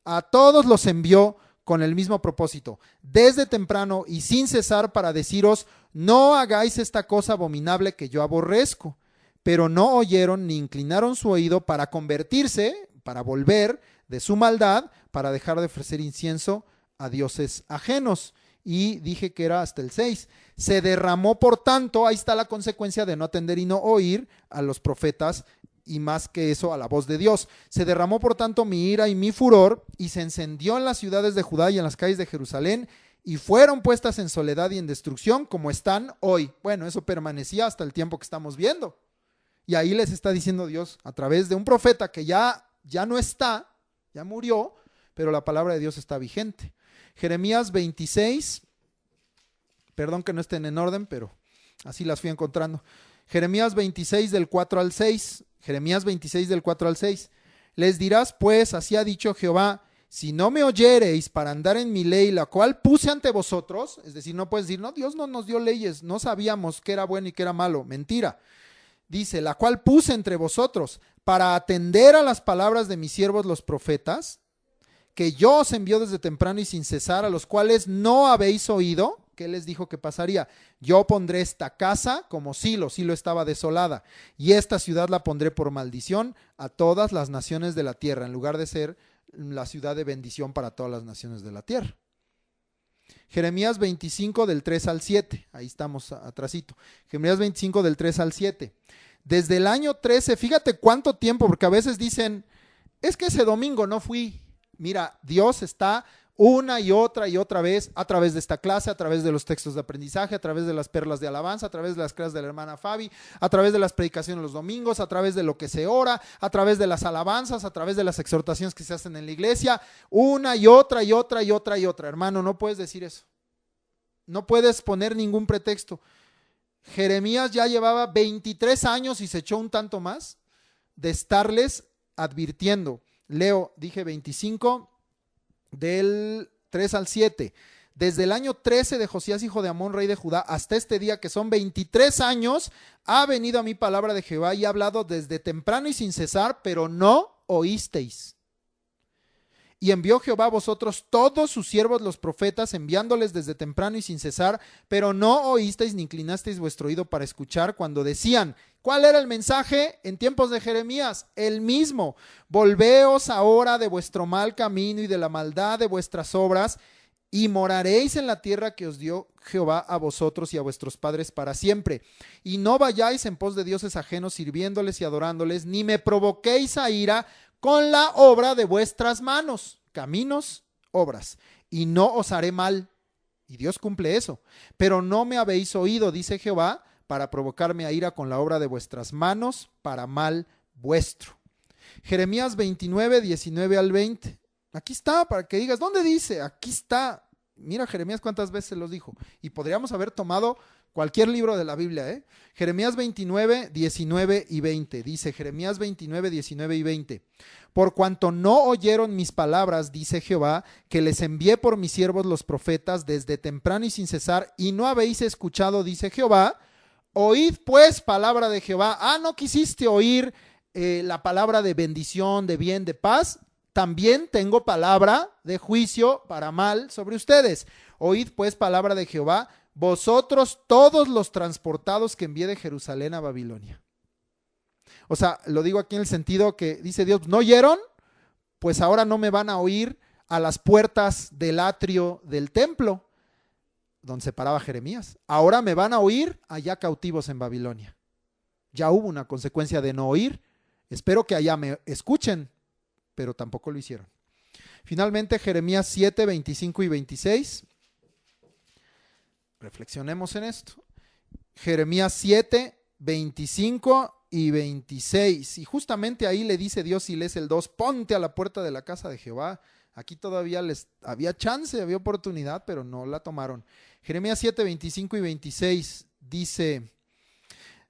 a todos los envió con el mismo propósito, desde temprano y sin cesar para deciros, no hagáis esta cosa abominable que yo aborrezco. Pero no oyeron ni inclinaron su oído para convertirse, para volver de su maldad, para dejar de ofrecer incienso a dioses ajenos. y dije que era hasta el 6. Se derramó, por tanto, ahí está la consecuencia de no atender y no oír a los profetas, y más que eso, a la voz de Dios. Se derramó, por tanto, mi ira y mi furor, y se encendió en las ciudades de Judá y en las calles de Jerusalén, y fueron puestas en soledad y en destrucción, como están hoy. Bueno, eso permanecía hasta el tiempo que estamos viendo. Y ahí les está diciendo Dios, a través de un profeta que ya no está, ya murió, pero la palabra de Dios está vigente. Jeremías 26, perdón que no estén en orden, pero así las fui encontrando. Jeremías 26 del 4 al 6. Jeremías 26 del 4 al 6. Les dirás pues, así ha dicho Jehová, si no me oyereis para andar en mi ley, la cual puse ante vosotros, es decir, no puedes decir, no, Dios no nos dio leyes, no sabíamos qué era bueno y qué era malo, mentira. Dice, la cual puse entre vosotros para atender a las palabras de mis siervos los profetas, que yo os envió desde temprano y sin cesar, a los cuales no habéis oído. ¿Qué les dijo que pasaría? Yo pondré esta casa como Silo estaba desolada, y esta ciudad la pondré por maldición a todas las naciones de la tierra, en lugar de ser la ciudad de bendición para todas las naciones de la tierra. Jeremías 25 del 3 al 7, ahí estamos atrasito. Jeremías 25 del 3 al 7. Desde el año 13, fíjate cuánto tiempo, porque a veces dicen, es que ese domingo no fui. Mira, Dios está una y otra vez, a través de esta clase, a través de los textos de aprendizaje, a través de las perlas de alabanza, a través de las clases de la hermana Fabi, a través de las predicaciones los domingos, a través de lo que se ora, a través de las alabanzas, a través de las exhortaciones que se hacen en la iglesia, una y otra. Hermano, no puedes decir eso. No puedes poner ningún pretexto. Jeremías ya llevaba 23 años y se echó un tanto más de estarles advirtiendo. Leo, dije 25, del 3 al 7. Desde el año 13 de Josías, hijo de Amón, rey de Judá, hasta este día, que son 23 años, ha venido a mí palabra de Jehová y ha hablado desde temprano y sin cesar, pero no oísteis. Y envió Jehová a vosotros todos sus siervos los profetas, enviándoles desde temprano y sin cesar, pero no oísteis ni inclinasteis vuestro oído para escuchar cuando decían. ¿Cuál era el mensaje en tiempos de Jeremías? El mismo. Volveos ahora de vuestro mal camino y de la maldad de vuestras obras, y moraréis en la tierra que os dio Jehová a vosotros y a vuestros padres para siempre. Y no vayáis en pos de dioses ajenos sirviéndoles y adorándoles, ni me provoquéis a ira con la obra de vuestras manos, caminos, obras, y no os haré mal. Y Dios cumple eso. Pero no me habéis oído, dice Jehová, para provocarme a ira con la obra de vuestras manos, para mal vuestro. Jeremías 29, 19 al 20. Aquí está, para que digas, ¿dónde dice? Aquí está. Mira Jeremías cuántas veces los dijo. Y podríamos haber tomado cualquier libro de la Biblia, ¿eh? Jeremías 29, 19 y 20. Dice Jeremías 29, 19 y 20. Por cuanto no oyeron mis palabras, dice Jehová, que les envié por mis siervos los profetas desde temprano y sin cesar, y no habéis escuchado, dice Jehová. Oíd pues palabra de Jehová. ¿No quisiste oír la palabra de bendición, de bien, de paz? También tengo palabra de juicio para mal sobre ustedes. Oíd pues palabra de Jehová, vosotros todos los transportados que envié de Jerusalén a Babilonia. O sea, lo digo aquí en el sentido que dice Dios, ¿no oyeron? Pues ahora no me van a oír a las puertas del atrio del templo donde se paraba Jeremías. Ahora me van a oír allá cautivos en Babilonia. Ya hubo una consecuencia de no oír. Espero que allá me escuchen, pero tampoco lo hicieron. Finalmente, Jeremías 7, 25 y 26. Reflexionemos en esto. Jeremías 7, 25 y 26. Y justamente ahí le dice Dios, si lees el 2, ponte a la puerta de la casa de Jehová. Aquí todavía les había chance, había oportunidad, pero no la tomaron. Jeremías 7, 25 y 26 dice: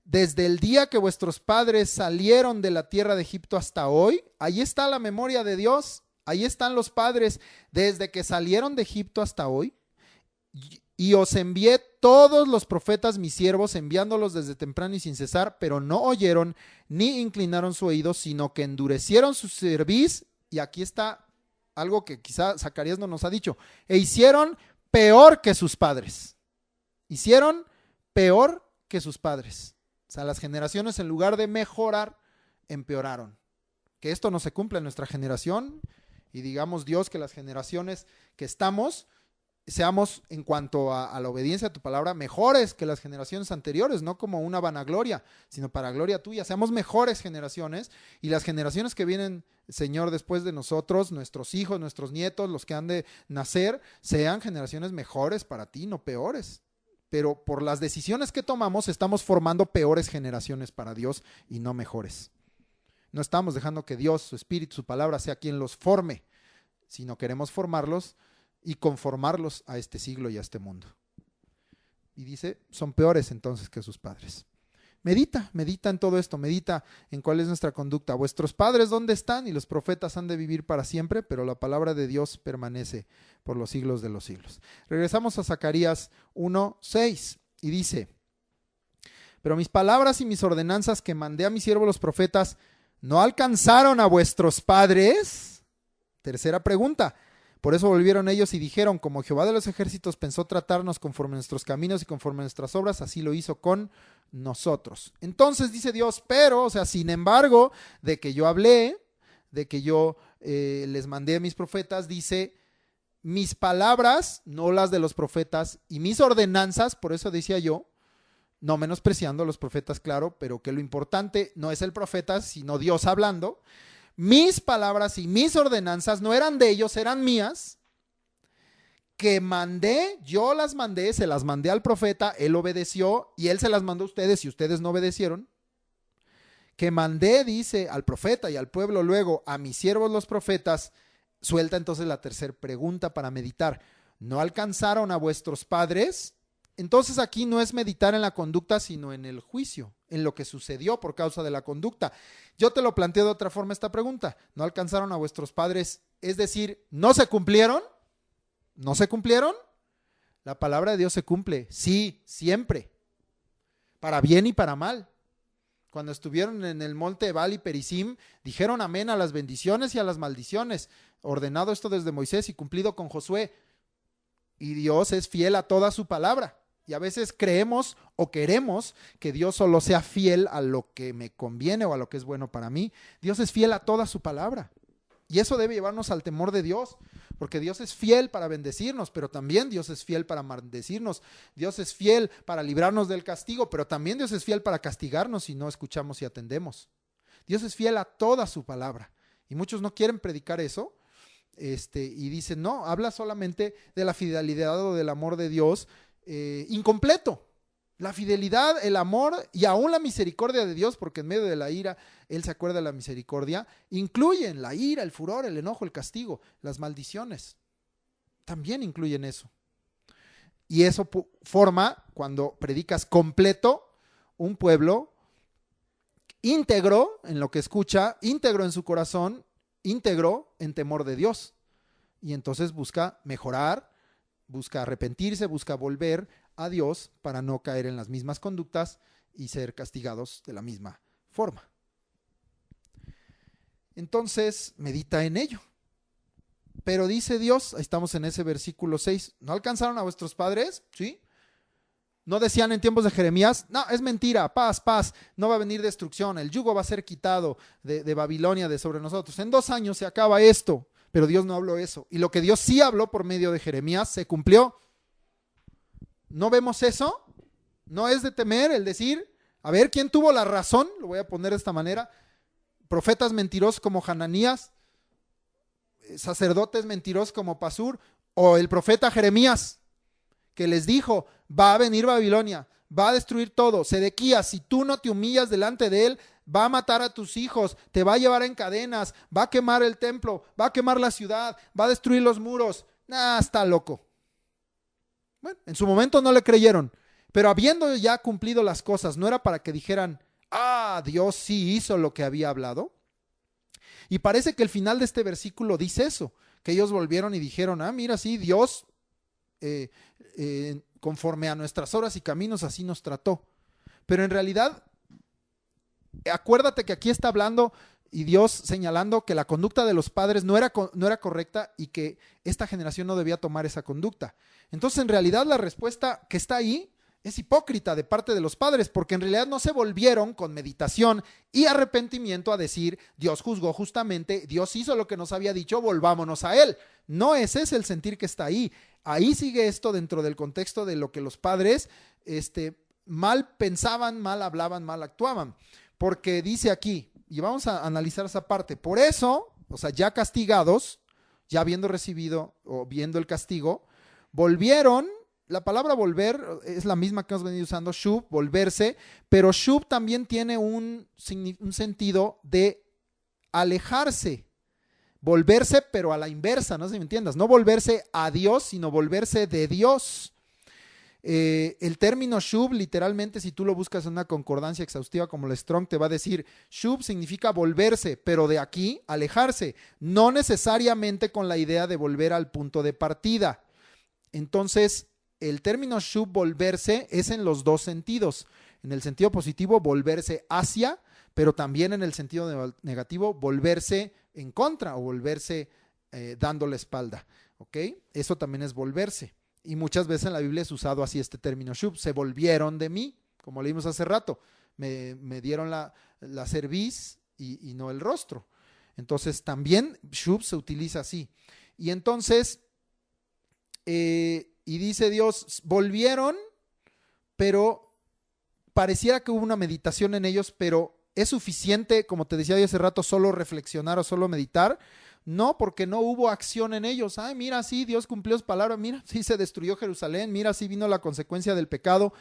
desde el día que vuestros padres salieron de la tierra de Egipto hasta hoy, ahí está la memoria de Dios, ahí están los padres, desde que salieron de Egipto hasta hoy, y os envié todos los profetas mis siervos, enviándolos desde temprano y sin cesar, pero no oyeron ni inclinaron su oído, sino que endurecieron su cerviz, y aquí está algo que quizá Zacarías no nos ha dicho, e hicieron peor que sus padres. Hicieron peor que sus padres. O sea, las generaciones en lugar de mejorar, empeoraron. Que esto no se cumpla en nuestra generación y digamos Dios que las generaciones que estamos seamos en cuanto a la obediencia a tu palabra mejores que las generaciones anteriores, no como una vanagloria, sino para gloria tuya. Seamos mejores generaciones y las generaciones que vienen, Señor, después de nosotros, nuestros hijos, nuestros nietos, los que han de nacer, sean generaciones mejores para ti, no peores. Pero por las decisiones que tomamos estamos formando peores generaciones para Dios y no mejores. No estamos dejando que Dios, su Espíritu, su palabra sea quien los forme, sino queremos formarlos y conformarlos a este siglo y a este mundo. Y dice, son peores entonces que sus padres. Medita en todo esto, medita en cuál es nuestra conducta. Vuestros padres, ¿dónde están? Y los profetas han de vivir para siempre, pero la palabra de Dios permanece por los siglos de los siglos. Regresamos a Zacarías 1:6 y dice, pero mis palabras y mis ordenanzas que mandé a mis siervos los profetas, ¿no alcanzaron a vuestros padres? Tercera pregunta. Por eso volvieron ellos y dijeron, como Jehová de los ejércitos pensó tratarnos conforme a nuestros caminos y conforme a nuestras obras, así lo hizo con nosotros. Entonces dice Dios, pero, o sea, sin embargo, de que yo hablé, de que yo les mandé a mis profetas, dice, mis palabras, no las de los profetas, y mis ordenanzas, por eso decía yo, no menospreciando a los profetas, claro, pero que lo importante no es el profeta, sino Dios hablando. Mis palabras y mis ordenanzas no eran de ellos, eran mías, que mandé, yo las mandé, se las mandé al profeta, él obedeció y él se las mandó a ustedes y ustedes no obedecieron. Que mandé, dice, al profeta y al pueblo luego a mis siervos los profetas. Suelta entonces la tercera pregunta para meditar. ¿No alcanzaron a vuestros padres? Entonces aquí no es meditar en la conducta, sino en el juicio, en lo que sucedió por causa de la conducta. Yo te lo planteo de otra forma esta pregunta. ¿No alcanzaron a vuestros padres? Es decir, ¿no se cumplieron? ¿No se cumplieron? La palabra de Dios se cumple, sí, siempre, para bien y para mal. Cuando estuvieron en el monte Ebal y Perisim, dijeron amén a las bendiciones y a las maldiciones, ordenado esto desde Moisés y cumplido con Josué. Y Dios es fiel a toda su palabra. Y a veces creemos o queremos que Dios solo sea fiel a lo que me conviene o a lo que es bueno para mí. Dios es fiel a toda su palabra. Y eso debe llevarnos al temor de Dios, porque Dios es fiel para bendecirnos, pero también Dios es fiel para maldecirnos. Dios es fiel para librarnos del castigo, pero también Dios es fiel para castigarnos si no escuchamos y atendemos. Dios es fiel a toda su palabra. Y muchos no quieren predicar eso. Y dicen, no, habla solamente de la fidelidad o del amor de Dios incompleto. La fidelidad, el amor y aún la misericordia de Dios, porque en medio de la ira Él se acuerda de la misericordia, incluyen la ira, el furor, el enojo, el castigo, las maldiciones. También incluyen eso. Y eso forma, cuando predicas completo, un pueblo íntegro en lo que escucha, íntegro en su corazón, íntegro en temor de Dios. Y entonces busca mejorar, busca arrepentirse, busca volver a Dios para no caer en las mismas conductas y ser castigados de la misma forma. Entonces, medita en ello. Pero dice Dios, ahí estamos en ese versículo 6, ¿no alcanzaron a vuestros padres? ¿Sí? ¿No decían en tiempos de Jeremías? No, es mentira, paz, paz, no va a venir destrucción, el yugo va a ser quitado de Babilonia de sobre nosotros. En 2 años se acaba esto, pero Dios no habló eso. Y lo que Dios sí habló por medio de Jeremías se cumplió. ¿No vemos eso? No es de temer el decir, a ver, ¿quién tuvo la razón? Lo voy a poner de esta manera. Profetas mentirosos como Hananías, sacerdotes mentirosos como Pasur, o el profeta Jeremías, que les dijo, va a venir Babilonia, va a destruir todo. Sedequías, si tú no te humillas delante de él, va a matar a tus hijos, te va a llevar en cadenas, va a quemar el templo, va a quemar la ciudad, va a destruir los muros. Está loco. Bueno, en su momento no le creyeron, pero habiendo ya cumplido las cosas, ¿no era para que dijeran, Dios sí hizo lo que había hablado? Y parece que el final de este versículo dice eso, que ellos volvieron y dijeron, mira, sí, Dios, conforme a nuestras obras y caminos, así nos trató. Pero en realidad, acuérdate que aquí está hablando y Dios señalando que la conducta de los padres no era correcta y que esta generación no debía tomar esa conducta. Entonces, en realidad, la respuesta que está ahí Es hipócrita de parte de los padres, porque en realidad no se volvieron con meditación y arrepentimiento a decir, Dios juzgó justamente, Dios hizo lo que nos había dicho, volvámonos a Él. No ese es el sentir que está ahí. Ahí sigue esto dentro del contexto de lo que los padres mal pensaban, mal hablaban, mal actuaban. Porque dice aquí, y vamos a analizar esa parte, por eso, o sea, ya castigados, ya habiendo recibido o viendo el castigo, volvieron. La palabra volver es la misma que hemos venido usando, shub, volverse, pero shub también tiene un sentido de alejarse, volverse pero a la inversa, no sé si me entiendas, no volverse a Dios, sino volverse de Dios. El término shub, literalmente, si tú lo buscas en una concordancia exhaustiva como la Strong, te va a decir, shub significa volverse, pero de aquí, alejarse, no necesariamente con la idea de volver al punto de partida. Entonces, el término shub, volverse, es en los dos sentidos. En el sentido positivo, volverse hacia, pero también en el sentido negativo, volverse en contra o volverse dando la espalda. ¿Ok? Eso también es volverse. Y muchas veces en la Biblia es usado así este término shub. Se volvieron de mí, como leímos hace rato. Me dieron la cerviz y no el rostro. Entonces también shub se utiliza así. Y entonces... y dice Dios, volvieron, pero pareciera que hubo una meditación en ellos, pero ¿es suficiente, como te decía yo hace rato, solo reflexionar o solo meditar? No, porque no hubo acción en ellos. Ay, mira, sí, Dios cumplió su palabra, mira, sí se destruyó Jerusalén, mira, sí vino la consecuencia del pecado,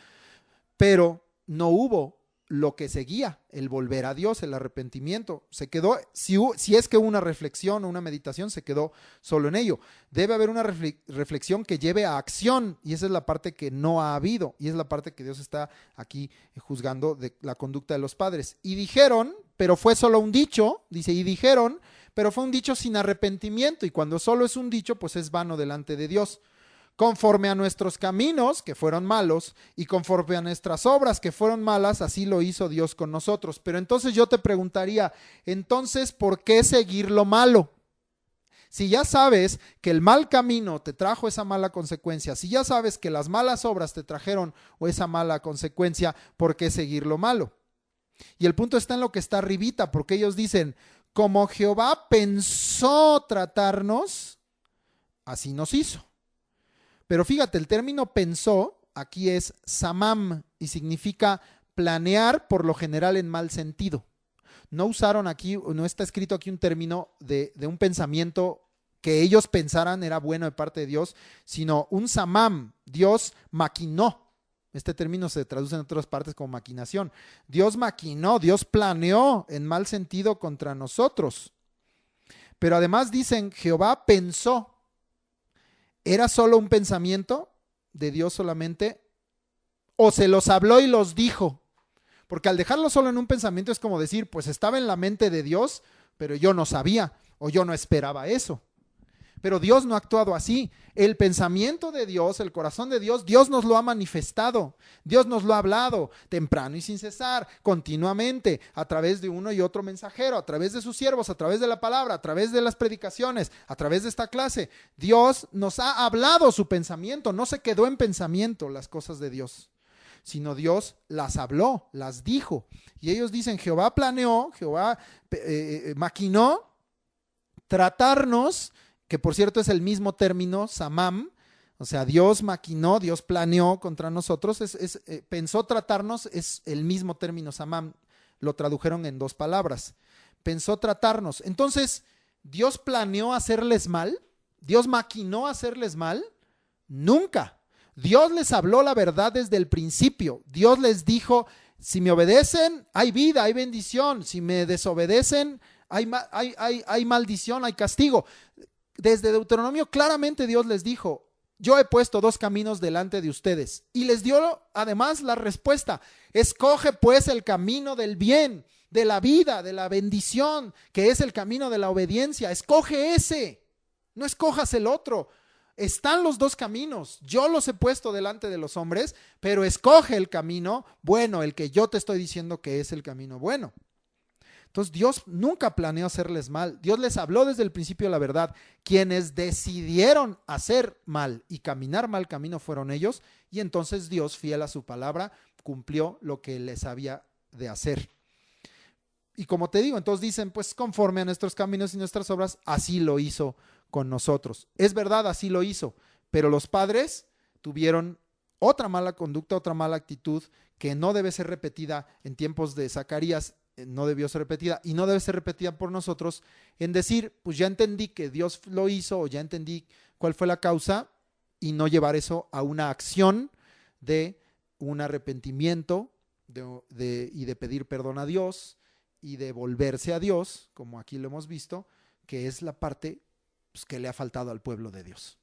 pero no hubo lo que seguía, el volver a Dios, el arrepentimiento. Se quedó, si es que hubo una reflexión o una meditación, se quedó solo en ello. Debe haber una reflexión que lleve a acción, y esa es la parte que no ha habido, y es la parte que Dios está aquí juzgando de la conducta de los padres. Y dijeron, pero fue solo un dicho, dice, y dijeron, pero fue un dicho sin arrepentimiento, y cuando solo es un dicho, pues es vano delante de Dios. Conforme a nuestros caminos, que fueron malos, y conforme a nuestras obras, que fueron malas, así lo hizo Dios con nosotros. Pero entonces yo te preguntaría, entonces, ¿por qué seguir lo malo? Si ya sabes que el mal camino te trajo esa mala consecuencia, si ya sabes que las malas obras te trajeron esa mala consecuencia, ¿por qué seguir lo malo? Y el punto está en lo que está arribita, porque ellos dicen, como Jehová pensó tratarnos, así nos hizo. Pero fíjate, el término pensó aquí es samam y significa planear, por lo general en mal sentido. No usaron aquí, no está escrito aquí un término de un pensamiento que ellos pensaran era bueno de parte de Dios, sino un samam, Dios maquinó. Este término se traduce en otras partes como maquinación. Dios maquinó, Dios planeó en mal sentido contra nosotros. Pero además dicen, Jehová pensó. ¿Era solo un pensamiento de Dios solamente? ¿O se los habló y los dijo? Porque al dejarlo solo en un pensamiento es como decir, pues estaba en la mente de Dios, pero yo no sabía o yo no esperaba eso. Pero Dios no ha actuado así. El pensamiento de Dios, el corazón de Dios, Dios nos lo ha manifestado. Dios nos lo ha hablado temprano y sin cesar, continuamente, a través de uno y otro mensajero, a través de sus siervos, a través de la palabra, a través de las predicaciones, a través de esta clase. Dios nos ha hablado su pensamiento. No se quedó en pensamiento las cosas de Dios, sino Dios las habló, las dijo. Y ellos dicen, Jehová planeó, Jehová maquinó tratarnos, que por cierto es el mismo término, samam, o sea, Dios maquinó, Dios planeó contra nosotros, pensó tratarnos, es el mismo término, samam, lo tradujeron en dos palabras, pensó tratarnos. Entonces, ¿Dios planeó hacerles mal? ¿Dios maquinó hacerles mal? Nunca. Dios les habló la verdad desde el principio. Dios les dijo, si me obedecen, hay vida, hay bendición. Si me desobedecen, hay maldición, hay castigo. Desde Deuteronomio claramente Dios les dijo, yo he puesto dos caminos delante de ustedes. Y les dio además la respuesta, escoge pues el camino del bien, de la vida, de la bendición, que es el camino de la obediencia. Escoge ese, no escojas el otro. Están los dos caminos, yo los he puesto delante de los hombres, pero escoge el camino bueno, el que yo te estoy diciendo que es el camino bueno. Entonces Dios nunca planeó hacerles mal. Dios les habló desde el principio la verdad. Quienes decidieron hacer mal y caminar mal camino fueron ellos, Y entonces Dios, fiel a su palabra, cumplió lo que les había de hacer. Y como te digo, entonces dicen, pues conforme a nuestros caminos y nuestras obras, así lo hizo con nosotros. Es verdad, así lo hizo, pero los padres tuvieron otra mala conducta, otra mala actitud que no debe ser repetida en tiempos de Zacarías, no debió ser repetida y no debe ser repetida por nosotros, en decir, pues ya entendí que Dios lo hizo o ya entendí cuál fue la causa, y no llevar eso a una acción de un arrepentimiento y de pedir perdón a Dios y de volverse a Dios, como aquí lo hemos visto, que es la parte pues, que le ha faltado al pueblo de Dios.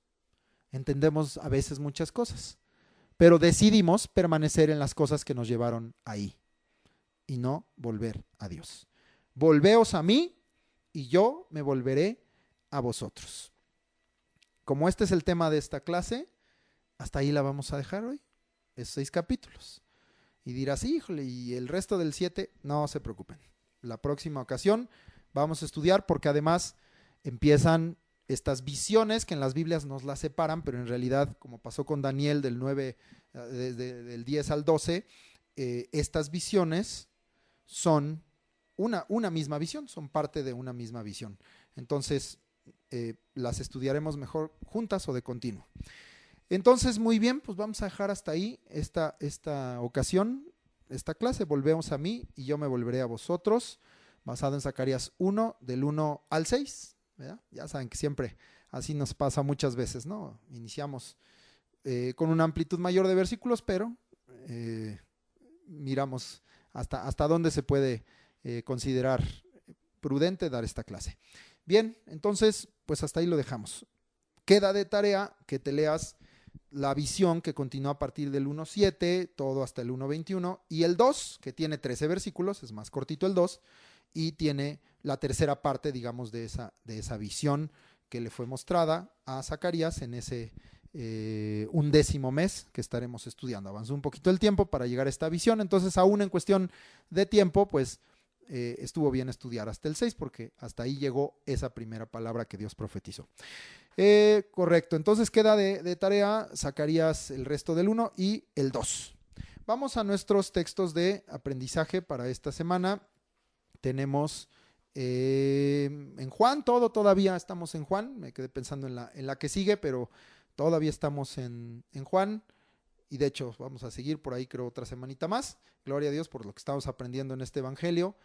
Entendemos a veces muchas cosas, pero decidimos permanecer en las cosas que nos llevaron ahí y no volver a Dios. Volveos a mí y yo me volveré a vosotros. Como este es el tema de esta clase, hasta ahí la vamos a dejar hoy, esos 6 capítulos. Y dirás, híjole, y el resto del 7, no se preocupen. La próxima ocasión vamos a estudiar porque además empiezan estas visiones que en las Biblias nos las separan, pero en realidad, como pasó con Daniel del 9, del 10 al 12, estas visiones son una misma visión, son parte de una misma visión. Entonces, las estudiaremos mejor juntas o de continuo. Entonces, muy bien, pues vamos a dejar hasta ahí esta ocasión, esta clase. Volvemos a mí y yo me volveré a vosotros, basado en Zacarías 1, del 1 al 6. ¿Verdad? Ya saben que siempre así nos pasa muchas veces, ¿no? Iniciamos con una amplitud mayor de versículos, pero miramos hasta dónde se puede considerar prudente dar esta clase. Bien, entonces, pues hasta ahí lo dejamos. Queda de tarea que te leas la visión que continúa a partir del 1.7, todo hasta el 1.21, y el 2, que tiene 13 versículos, es más cortito el 2, y tiene la tercera parte, digamos, de esa visión que le fue mostrada a Zacarías en ese 11º mes que estaremos estudiando. Avanzó un poquito el tiempo para llegar a esta visión, entonces aún en cuestión de tiempo, pues estuvo bien estudiar hasta el 6 porque hasta ahí llegó esa primera palabra que Dios profetizó. Correcto, entonces queda de tarea Zacarías el resto del 1 y el 2. Vamos a nuestros textos de aprendizaje para esta semana. Tenemos en Juan, todavía estamos en Juan, me quedé pensando en la que sigue, pero todavía estamos en Juan. Y de hecho vamos a seguir por ahí creo otra semanita más. Gloria a Dios por lo que estamos aprendiendo en este evangelio.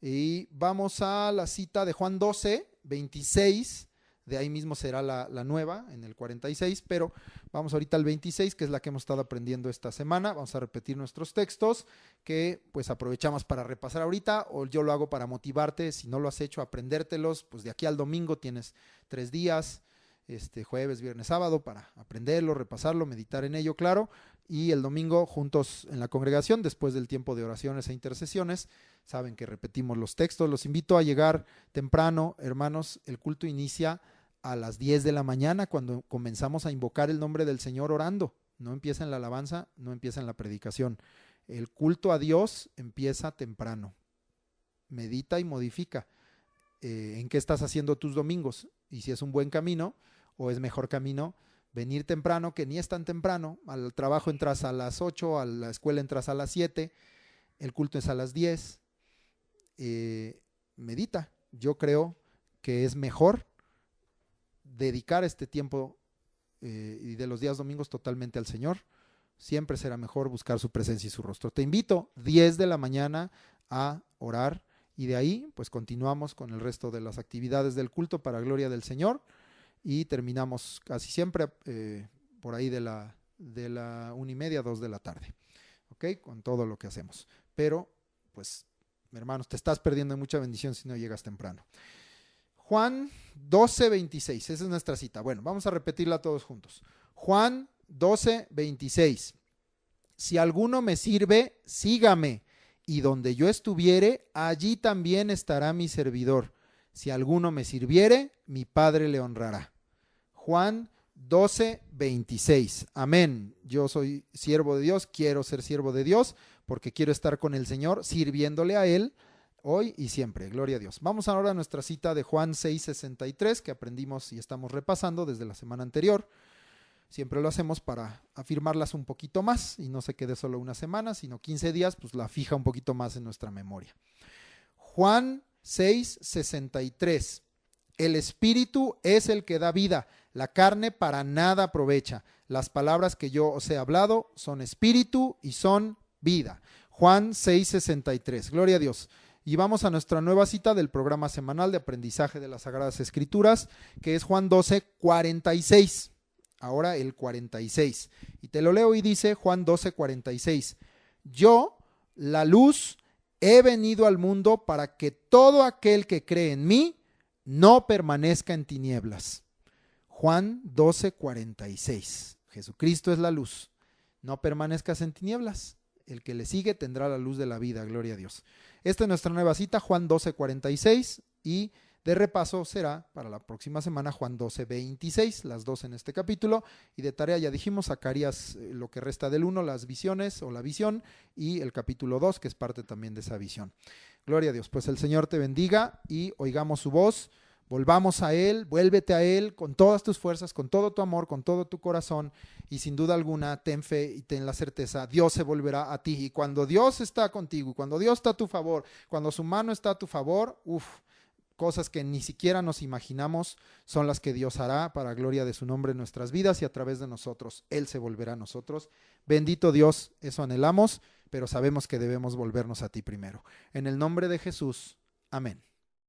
Y vamos a la cita de Juan 12, 26. De ahí mismo será la nueva en el 46. Pero vamos ahorita al 26, que es la que hemos estado aprendiendo esta semana. Vamos a repetir nuestros textos que pues aprovechamos para repasar ahorita. O yo lo hago para motivarte. Si no lo has hecho, aprendértelos. Pues de aquí al domingo tienes 3 días. Jueves, viernes, sábado, para aprenderlo, repasarlo, meditar en ello, claro, y el domingo juntos en la congregación, después del tiempo de oraciones e intercesiones. Saben que repetimos los textos. Los invito a llegar temprano, hermanos. El culto inicia a las 10 de la mañana, cuando comenzamos a invocar el nombre del Señor orando. No empieza en la alabanza, no empieza en la predicación. El culto a Dios empieza temprano. Medita y modifica en qué estás haciendo tus domingos, y si es un buen camino o es mejor camino venir temprano, que ni es tan temprano. Al trabajo entras a las 8, a la escuela entras a las 7, el culto es a las 10. Medita. Yo creo que es mejor dedicar este tiempo y de los días domingos totalmente al Señor. Siempre será mejor buscar su presencia y su rostro. Te invito 10 de la mañana a orar, y de ahí pues continuamos con el resto de las actividades del culto para gloria del Señor. Y terminamos casi siempre por ahí de la 1:30, 2 de la tarde, ¿ok? Con todo lo que hacemos. Pero, pues, hermanos, te estás perdiendo de mucha bendición si no llegas temprano. Juan 12, 26, esa es nuestra cita. Bueno, vamos a repetirla todos juntos. Juan 12, 26. Si alguno me sirve, sígame, y donde yo estuviere, allí también estará mi servidor. Si alguno me sirviere, mi Padre le honrará. Juan 12, 26. Amén. Yo soy siervo de Dios, quiero ser siervo de Dios, porque quiero estar con el Señor, sirviéndole a Él, hoy y siempre. Gloria a Dios. Vamos ahora a nuestra cita de Juan 6, 63, que aprendimos y estamos repasando desde la semana anterior. siempre lo hacemos para afirmarlas un poquito más y no se quede solo una semana, sino 15 días, pues la fija un poquito más en nuestra memoria. Juan 6:63. El Espíritu es el que da vida, la carne para nada aprovecha. Las palabras que yo os he hablado son espíritu y son vida. Juan 6:63. Gloria a Dios. Y vamos a nuestra nueva cita del programa semanal de aprendizaje de las Sagradas Escrituras, que es Juan 12:46. Ahora el 46. Y te lo leo y dice Juan 12:46. Yo, la luz, he venido al mundo para que todo aquel que cree en mí no permanezca en tinieblas. Juan 12:46. Jesucristo es la luz. No permanezcas en tinieblas. El que le sigue tendrá la luz de la vida. Gloria a Dios. Esta es nuestra nueva cita, Juan 12:46. Y de repaso será para la próxima semana Juan 12:26, las dos en este capítulo. Y de tarea ya dijimos, Zacarías, lo que resta del 1, las visiones o la visión, y el capítulo 2, que es parte también de esa visión. Gloria a Dios. Pues el Señor te bendiga y oigamos su voz. Volvamos a Él, vuélvete a Él con todas tus fuerzas, con todo tu amor, con todo tu corazón, y sin duda alguna ten fe y ten la certeza, Dios se volverá a ti. Y cuando Dios está contigo, cuando Dios está a tu favor, cuando su mano está a tu favor, cosas que ni siquiera nos imaginamos son las que Dios hará para gloria de su nombre en nuestras vidas y a través de nosotros. Él se volverá a nosotros. Bendito Dios, eso anhelamos, pero sabemos que debemos volvernos a ti primero. En el nombre de Jesús, amén.